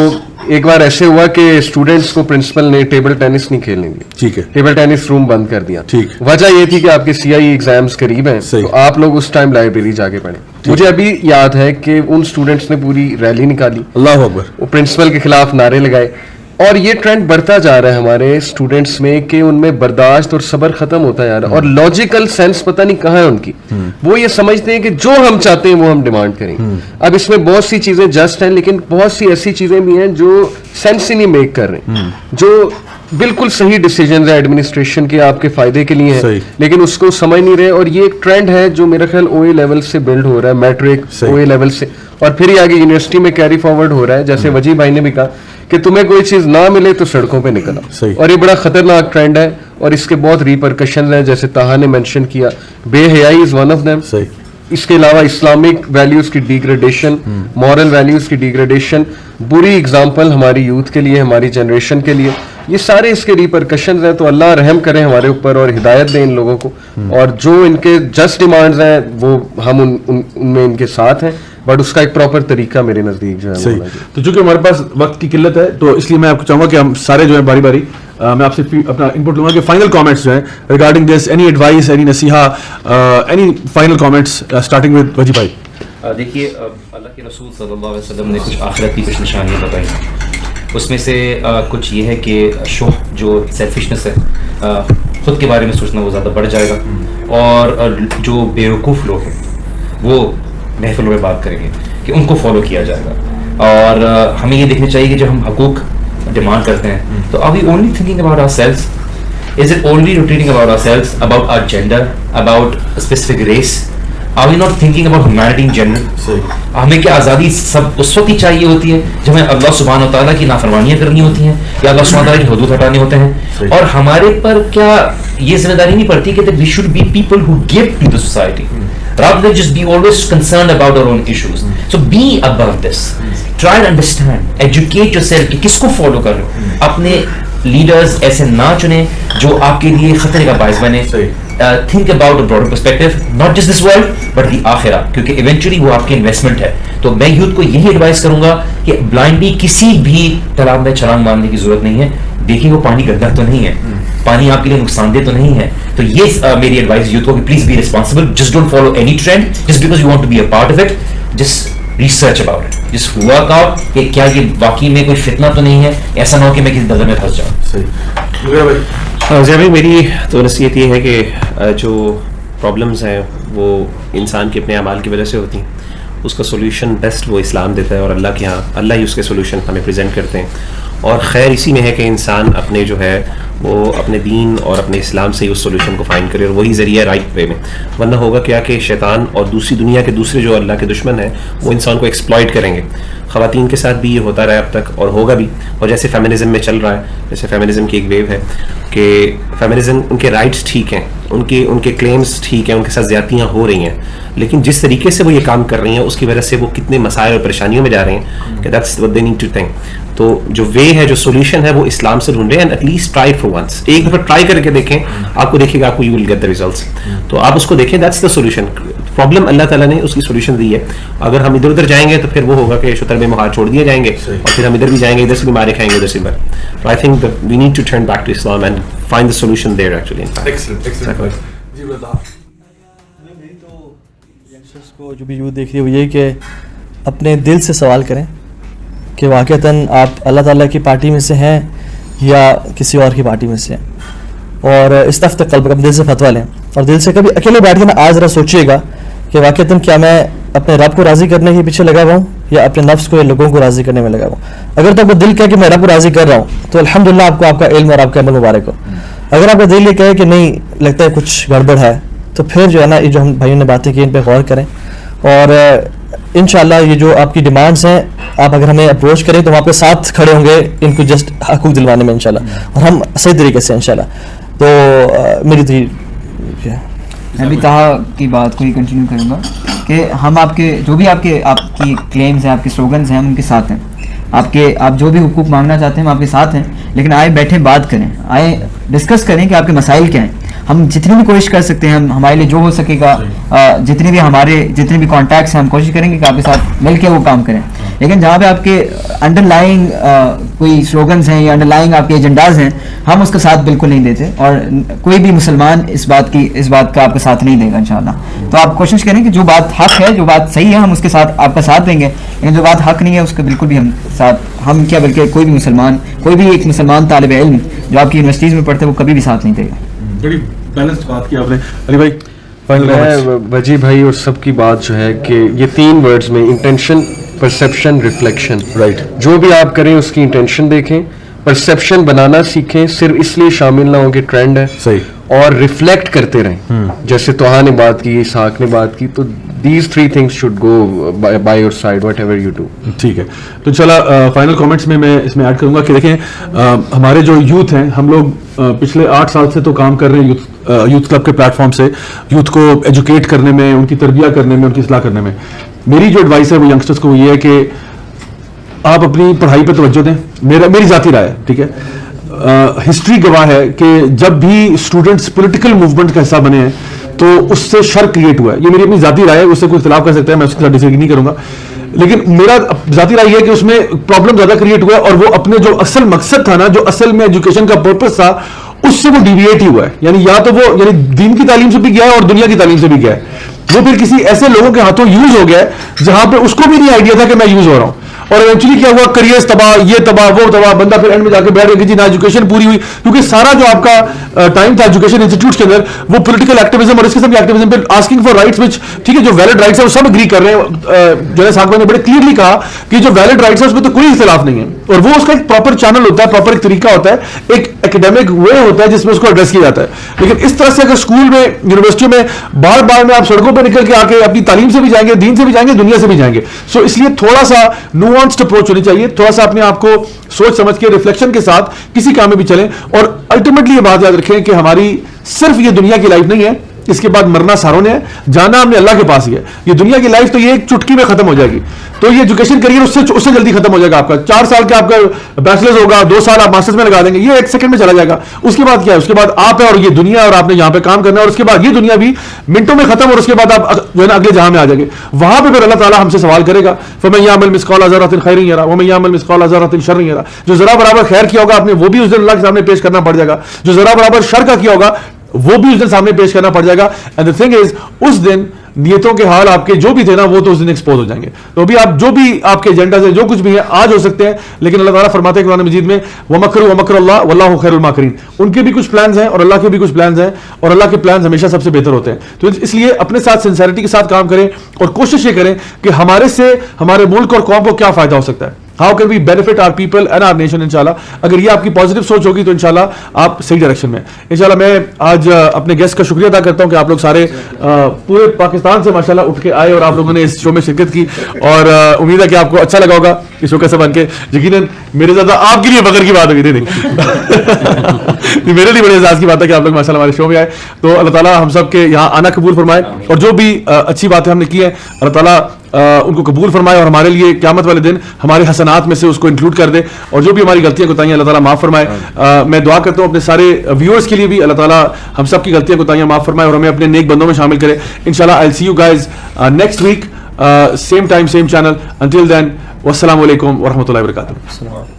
ایک بار ایسے ہوا کہ اسٹوڈنٹس کو پرنسپل نے ٹیبل ٹینس نہیں کھیلنے دی. ٹھیک ہے. ٹیبل ٹینس روم بند کر دیا. ٹھیک. وجہ یہ تھی کہ آپ کے CIE ایگزامس قریب ہیں, تو آپ لوگ اس ٹائم لائبریری جا کے پڑھیں. مجھے ابھی یاد ہے کہ ان اسٹوڈنٹس نے پوری ریلی نکالی, اللہ اکبر, وہ پرنسپل کے خلاف نعرے لگائے, اور یہ ٹرینڈ بڑھتا جا رہا ہے ہمارے اسٹوڈنٹس میں کہ ان میں برداشت اور صبر ختم ہوتا جا رہا ہے, اور لاجیکل سینس پتہ نہیں کہاں ہے ان کی. وہ یہ سمجھتے ہیں کہ جو ہم چاہتے ہیں وہ ہم ڈیمانڈ کریں. اب اس میں بہت سی چیزیں جسٹ ہیں, لیکن بہت سی ایسی چیزیں بھی ہیں جو سینس ہی نہیں میک کر رہے, جو بالکل صحیح ڈیسیجنز ہیں ایڈمنسٹریشن کے آپ کے فائدے کے لیے ہیں, لیکن اس کو سمجھ نہیں رہے. اور یہ ایک ٹرینڈ ہے جو میرا خیال OA لیول سے بلڈ ہو رہا ہے, میٹرک OA لیول سے, اور پھر یہ آگے یونیورسٹی میں کیری فارورڈ ہو رہا ہے. جیسے وجی بھائی نے بھی کہا کہ تمہیں کوئی چیز نہ ملے تو سڑکوں پہ نکل آؤ, اور یہ بڑا خطرناک ٹرینڈ ہے, اور اس کے بہت ریپرکشنز ہیں. جیسے طاہا نے مینشن کیا, بے حیائی از ون آف دیم. اس کے علاوہ اسلامک ویلیوز کی ڈیگریڈیشن, مورل ویلیوز کی ڈیگریڈیشن, بری اگزامپل ہماری یوتھ کے لیے, ہماری جنریشن کے لیے, یہ سارے اس کے ریپرکشنز ہیں. تو اللہ رحم کرے ہمارے اوپر اور ہدایت دیں ان لوگوں کو, اور جو ان کے جسٹ ڈیمانڈز ہیں وہ ہم ان میں ان کے ساتھ ہیں, بٹ اس کا ایک پراپر طریقہ میرے نزدیک جو ہے. صحیح. تو چونکہ ہمارے پاس وقت کی قلت ہے تو اس لیے میں آپ کو چاہوں گا کہ ہم سارے جو ہیں باری باری میں آپ سے اپنا انپٹ لوں گا کہ فائنل کامنٹس جو ہیں regarding this, any advice, any نصیحہ, any final comments starting with Waji بھائی. دیکھیے اللہ کے رسول صلی اللہ علیہ وسلم نے کچھ آخرت کی کچھ نشانیاں بتائی. اس میں سے کچھ یہ ہے کہ شح جو سیلفشنس ہے, خود کے بارے میں سوچنا وہ زیادہ بڑھ جائے گا, اور جو بیوقوف لوگ ہیں وہ محفلوں میں بات کریں گے کہ ان کو فالو کیا جائے گا. اور ہمیں یہ دیکھنا چاہیے کہ جب ہم حقوق ڈیمانڈ کرتے ہیں تو are we only thinking about ourselves? Is it only rotating about ourselves, about our gender, about a specific race? Are we not thinking about humanity in general? ہمیں کیا آزادی سب اس وقت ہی چاہیے ہوتی ہے جب ہمیں اللہ سبحانہ و تعالیٰ کی نافرمانیاں کرنی ہوتی ہیں یا اللہ سبحانہ و تعالیٰ کی حدود ہٹانے ہوتے ہیں؟ اور ہمارے پر کیا یہ ذمہ داری نہیں پڑتی کہ we should be people who give to the society rather than just be always concerned about our own issues. So be above this. Try to understand, educate yourself کہ کس کو فالو کر رہے ہو. اپنے لیڈرز ایسے نہ چنیں جو آپ کے لیے خطرے کا باعث بنے. Think about a broader perspective, not just this world but the آخرہ, کیونکہ ایونچولی وہ آپ کی انویسٹمنٹ ہے. تو میں یوتھ کو یہی ایڈوائز کروں گا کہ بلائنڈلی کسی بھی تالاب میں چھلانگ مارنے کی ضرورت نہیں ہے. دیکھیں وہ پانی گندا تو نہیں ہے, پانی آپ کے لیے نقصان دہ تو نہیں ہے. تو یہ میری ایڈوائز یوتھ کو کہ please be responsible, just don't follow any trend just because you want to be a part of it. Just research about it, just work out کہ کیا یہ واقعی میں کوئی فتنہ تو نہیں ہے, ایسا نہ ہو کہ میں کسی دلدل میں پھنس جاؤں. بھائی میری تو نصیحت یہ ہے کہ جو پرابلمز ہیں وہ انسان کے اپنے اعمال کی وجہ سے ہوتی ہیں, اس کا سولوشن بیسٹ وہ اسلام دیتا ہے اور اللہ کے یہاں اللہ ہی اس کے سولوشن ہمیں پریزنٹ کرتے ہیں. اور خیر اسی میں ہے کہ انسان اپنے جو ہے وہ اپنے دین اور اپنے اسلام سے ہی اس سولوشن کو فائنڈ کرے اور وہی ذریعہ رائٹ وے میں. ورنہ ہوگا کیا کہ شیطان اور دوسری دنیا کے دوسرے جو اللہ کے دشمن ہیں وہ انسان کو ایکسپلائٹ کریں گے. خواتین کے ساتھ بھی یہ ہوتا رہا اب تک اور ہوگا بھی. اور جیسے فیمنزم میں چل رہا ہے, جیسے فیمنزم کی ایک ویو ہے کہ فیمنزم ان کے رائٹس ٹھیک ہیں, ان کے کلیمز ٹھیک ہیں, ان کے ساتھ زیادتیاں ہو رہی ہیں, لیکن جس طریقے سے وہ یہ کام کر رہی ہیں اس کی وجہ سے وہ کتنے مسائل اور پریشانیوں میں جا رہے ہیں کہ that's what they need to think. تو جو وے ہے, جو سولوشن ہے وہ اسلام سے ڈھونڈے and at least try for once. ایک دفعہ ٹرائی کر کے دیکھیں, آپ کو دیکھے گا آپ کو you will get the results. تو آپ اس کو دیکھیں, that's the solution. Problem Allah تعالیٰ نے اس کی سولوشن دی ہے. اگر ہم ادھر ادھر جائیں گے تو پھر وہ ہوگا کہ شتر میں مہار چھوڑ دیے جائیں گے اور پھر ہم ادھر بھی جائیں گے, ادھر سے بھی مارے کھائیں گے, ادھر سے بھی. تو I think we need to turn back to Islam and find the solution there actually. کو جو بھی یوتھ دیکھ رہی ہے وہ یہ کہ اپنے دل سے سوال کریں کہ واقعتاً آپ اللہ تعالیٰ کی پارٹی میں سے ہیں یا کسی اور کی پارٹی میں سے ہیں, اور استفت قلب اپنے دل سے فتویٰ لیں اور دل سے کبھی اکیلے بیٹھ کے میں آج ذرا سوچیے گا کہ واقعتاً کیا میں اپنے رب کو راضی کرنے کے پیچھے لگا ہوا ہوں یا اپنے نفس کو یا لوگوں کو راضی کرنے میں لگا ہوا ہوں. اگر تو آپ کا دل کہے کہ میں رب کو راضی کر رہا ہوں تو الحمدللہ آپ کو آپ کا علم اور آپ کا عمل مبارک ہو. اگر آپ کا دل یہ کہے کہ نہیں لگتا ہے کچھ گڑبڑ ہے تو پھر جو ہے نا یہ جو ہم بھائیوں نے باتیں کی ان پہ غور کریں, اور انشاءاللہ یہ جو آپ کی ڈیمانڈس ہیں آپ اگر ہمیں اپروچ کریں تو ہم آپ کے ساتھ کھڑے ہوں گے ان کو جسٹ حقوق دلوانے میں انشاءاللہ, اور ہم صحیح طریقے سے انشاءاللہ. تو میری تو میں بھی کہا کی بات کو ہی کنٹینیو کروں گا کہ ہم آپ کے جو بھی آپ کی کلیمز ہیں, آپ کے سلوگنز ہیں, ہم ان کے ساتھ ہیں. آپ جو بھی حقوق مانگنا چاہتے ہیں ہم آپ کے ساتھ ہیں, لیکن آئے بیٹھے بات کریں, آئے ڈسکس کریں کہ آپ کے مسائل کیا ہیں. ہم جتنی بھی کوشش کر سکتے ہیں, ہمارے لیے جو ہو سکے گا, جتنے بھی کانٹیکٹس ہیں ہم کوشش کریں گے کہ آپ کے ساتھ مل کے وہ کام کریں. لیکن جہاں پہ آپ کے انڈر لائنگ کوئی سلوگنز ہیں یا انڈر لائنگ آپ کے ایجنڈاز ہیں, ہم اس کا ساتھ بالکل نہیں دیتے, اور کوئی بھی مسلمان اس بات کا آپ کا ساتھ نہیں دے گا انشاءاللہ. تو آپ کوشش کریں کہ جو بات حق ہے, جو بات صحیح ہے, ہم اس کے ساتھ آپ کا ساتھ دیں گے, لیکن جو بات حق نہیں ہے اس کا بالکل بھی ہم کیا بلکہ کوئی بھی مسلمان, کوئی بھی ایک مسلمان طالب علم جو آپ کی یونیورسٹیز میں پڑھتے ہیں وہ کبھی بھی ساتھ نہیں دے گا. بڑی بیلنسڈ بات کی آپ نے. علی بھائی وجی بھائی اور سب کی بات جو ہے کہ یہ 3 ورڈز میں انٹینشن, پرسیپشن, ریفلیکشن, رائٹ, جو بھی آپ کریں اس کی انٹینشن دیکھیں, پرسیپشن بنانا سیکھیں, صرف اس لیے شامل نہ ہوں کہ ٹرینڈ ہے, صحیح, اور ریفلیکٹ کرتے رہیں. جیسے توہا نے بات کی, اسحاق نے بات کی, تو these 3 things should go by your side whatever you do. ٹھیک ہے. تو چلا فائنل کامنٹس میں اس میں ایڈ کروں گا کہ دیکھیں ہمارے جو یوتھ ہیں, ہم لوگ پچھلے 8 سال سے تو کام کر رہے ہیں یوتھ کلب کے پلیٹ فارم سے, یوتھ کو ایجوکیٹ کرنے میں, ان کی تربیت کرنے میں, ان کی اصلاح کرنے میں. میری جو ایڈوائس ہے وہ ینگسٹرس کو یہ ہے کہ آپ اپنی پڑھائی پہ توجہ دیں. میری ذاتی رائے ہے, ٹھیک ہے, ہسٹری گواہ ہے کہ جب بھی اسٹوڈنٹس پولیٹیکل موومنٹ کا حصہ بنے ہیں تو اس سے شر کریٹ ہوا ہے. یہ میری اپنی ذاتی رائے ہے, اس سے کوئی اختلاف کر سکتا ہے, میں اس کے ساتھ ڈس ایگری نہیں کروں گا, لیکن میرا ذاتی رائے یہ ہے کہ اس میں پرابلم زیادہ کریٹ ہوا ہے, اور وہ اپنے جو اصل مقصد تھا نا, جو اصل میں ایجوکیشن کا پرپز تھا, اس سے وہ ڈیویٹ ہی ہوا ہے. یعنی یا تو وہ دین کی تعلیم سے بھی گیا ہے اور دنیا کی تعلیم سے بھی گیا ہے, وہ پھر کسی ایسے لوگوں کے ہاتھوں یوز ہو گیا ہے جہاں پہ اس کو بھی نہیں آئیڈیا تھا کہ میں یوز ہو رہا ہوں. اور ایونچولی کیا ہوا, کریئرز تباہ, یہ تباہ, وہ تباہ, بندہ پھر اینڈ میں جا کے بیٹھ گیا کہ جی نہ ایجوکیشن پوری ہوئی, کیونکہ سارا جو آپ کا ٹائم تھا ایجوکیشن انسٹیٹیوٹس کے اندر وہ پولیٹیکل ایکٹیویزم اور اس قسم کے ایکٹیویزم پہ, آسکنگ فار رائٹس وچ, ٹھیک ہے, جو ویلڈ رائٹس ہیں وہ سب اگری کر رہے ہیں. جو ہے صاحب نے بڑے کلیئرلی کہا کہ جو ویلڈ رائٹس ہیں اس میں تو کوئی اختلاف نہیں ہے, اور وہ اس کا ایک پراپر چینل ہوتا ہے, پراپر ایک طریقہ ہوتا ہے, ایک ایکڈیمک وے ہوتا ہے جس میں اس کو ایڈریس کیا جاتا ہے. لیکن اس طرح سے اگر اسکول میں, یونیورسٹیوں میں بار بار میں آپ سڑکوں پہ نکل کے آ کے اپنی تعلیم سے بھی جائیں گے, دین سے بھی جائیں گے, دنیا سے بھی جائیں گے. سو اس لیے تھوڑا سا نوانسڈ اپروچ ہونی چاہیے, تھوڑا سا اپنے آپ کو سوچ سمجھ کے ریفلیکشن کے ساتھ کسی کام میں بھی چلیں. اور الٹیمیٹلی یہ بات یاد رکھیں کہ ہماری صرف یہ دنیا کی لائف نہیں ہے, اس کے بعد مرنا ساروں نے ہے, جانا ہم نے اللہ کے پاس ہی ہے. یہ دنیا کی لائف تو یہ ایک چٹکی میں ختم ہو جائے گی. تو یہ ایجوکیشن کریئر اس سے جلدی ختم ہو جائے گا آپ کا. 4 سال کا آپ کا بیچلرز ہوگا, 2 سال آپ ماسٹرز میں لگا دیں گے, یہ 1 سیکنڈ میں چلا جائے گا. اس کے بعد کیا ہے, اس کے بعد آپ ہے اور یہ دنیا, اور آپ نے یہاں پہ کام کرنا ہے, اور اس کے بعد یہ دنیا بھی منٹوں میں ختم, اور اس کے بعد آپ جو ہے نا اگلے جہاں میں آ جائیں گے. وہاں پہ پھر اللہ تعالیٰ ہم سے سوال کرے گا, فَمَن يَعْمَلْ مِثْقَالَ ذَرَّةٍ خَيْرٍ يَرَهُ وَمَن يَعْمَل مِثْقَالَ ذَرَّةٍ شَرٍّ يَرَهُ. جو ذرا برابر خیر کیا ہوگا آپ نے وہ بھی اس دن اللہ کے سامنے پیش کرنا پڑ جائے گا, جو ذرا برابر شر کا کیا ہوگا وہ بھی اس دن سامنے پیش کرنا پڑ جائے گا. اینڈ the thing is, اس دن نیتوں کے حال آپ کے جو بھی تھے نا وہ تو اس دن ایکسپوز ہو جائیں گے. تو ابھی آپ جو بھی آپ کے ایجنڈاز ہیں, جو کچھ بھی ہیں, آج ہو سکتے ہیں, لیکن اللہ تعالیٰ فرماتے ہیں قرآن مجید میں وَمَكْرُوا وَمَكْرُ اللَّهِ وَاللَّهُ خَيْرُ الْمَاكِرِينَ. ان کے بھی کچھ پلانز ہیں اور اللہ کے بھی کچھ پلانز ہیں, اور اللہ کے پلانز ہمیشہ سب سے بہتر ہوتے ہیں. تو اس لیے اپنے ساتھ سنسیریٹی کے ساتھ کام کریں, اور کوشش یہ کریں کہ ہمارے سے ہمارے ملک اور قوم کو کیا فائدہ ہو سکتا ہے, how can we benefit our people and our nation. انشاءاللہ اگر یہ آپ کی پازیٹیو سوچ ہوگی تو انشاءاللہ آپ صحیح ڈائریکشن میں. انشاءاللہ میں آج اپنے گیسٹ کا شکریہ ادا کرتا ہوں کہ آپ لوگ سارے پورے پاکستان سے ماشاءاللہ اٹھ کے آئے اور آپ لوگوں نے اس شو میں شرکت کی, اور امید ہے کہ آپ کو اچھا لگا ہوگا اس شو کیسے بن کے. یقیناً میرے زیادہ آپ کے لیے فخر کی بات ہوگی, نہیں میرے لیے بڑے اعزاز کی بات ہے کہ آپ لوگ ماشاءاللہ ہمارے شو میں آئے. تو اللہ تعالیٰ ہم سب کے یہاں آنا قبول فرمائے, اور جو بھی اچھی باتیں ہم نے کی ہیں اللہ تعالیٰ ان کو قبول فرمائے, اور ہمارے لیے قیامت والے دن ہمارے حسنات میں سے اس کو انکلوڈ کر دے, اور جو بھی ہماری غلطیاں کوتاہیاں اللہ تعالیٰ معاف فرمائے. میں دعا کرتا ہوں اپنے سارے ویورز کے لیے بھی, اللہ تعالیٰ ہم سب کی غلطیاں کوتاہیاں معاف فرمائے اور ہمیں اپنے نیک بندوں میں شامل کرے. انشاءاللہ I'll see you guys next week, same time same channel. Until then, wassalamu alaikum warahmatullahi wabarakatuh.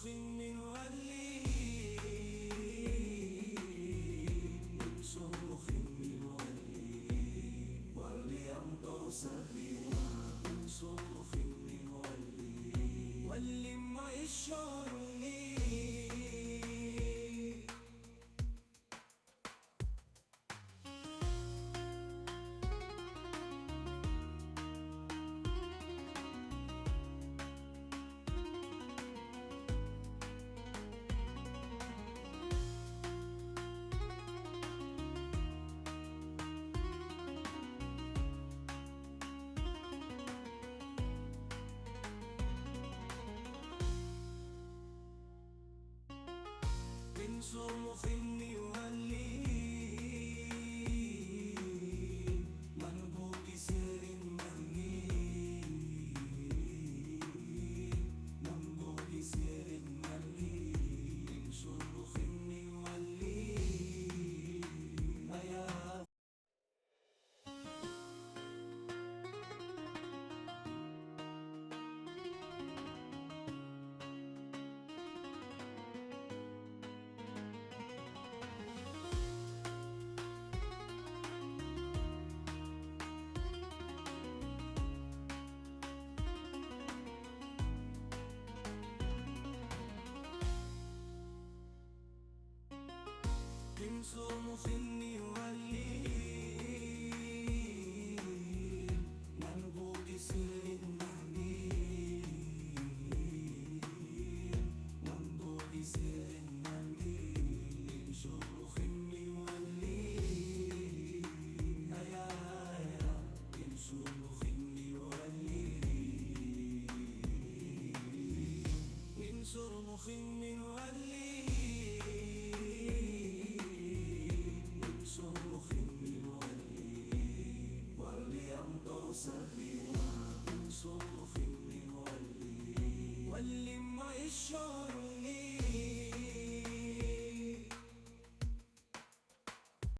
من ولي من صرخ من ولي ولي أمطر سبيلا من صرخ من ولي ولي ما يشعرني من صرخ يولي منبوك سر مني منبوك سر مني من صرخ يولي يا من صرخ يولي منبوك سر مني منبوك سر مني من صرخ يولي يا من صرخ يولي من صرخ يولي صرخ من ولي ولي أمطر سبيلا من صرخ من ولي ولي ما يشعر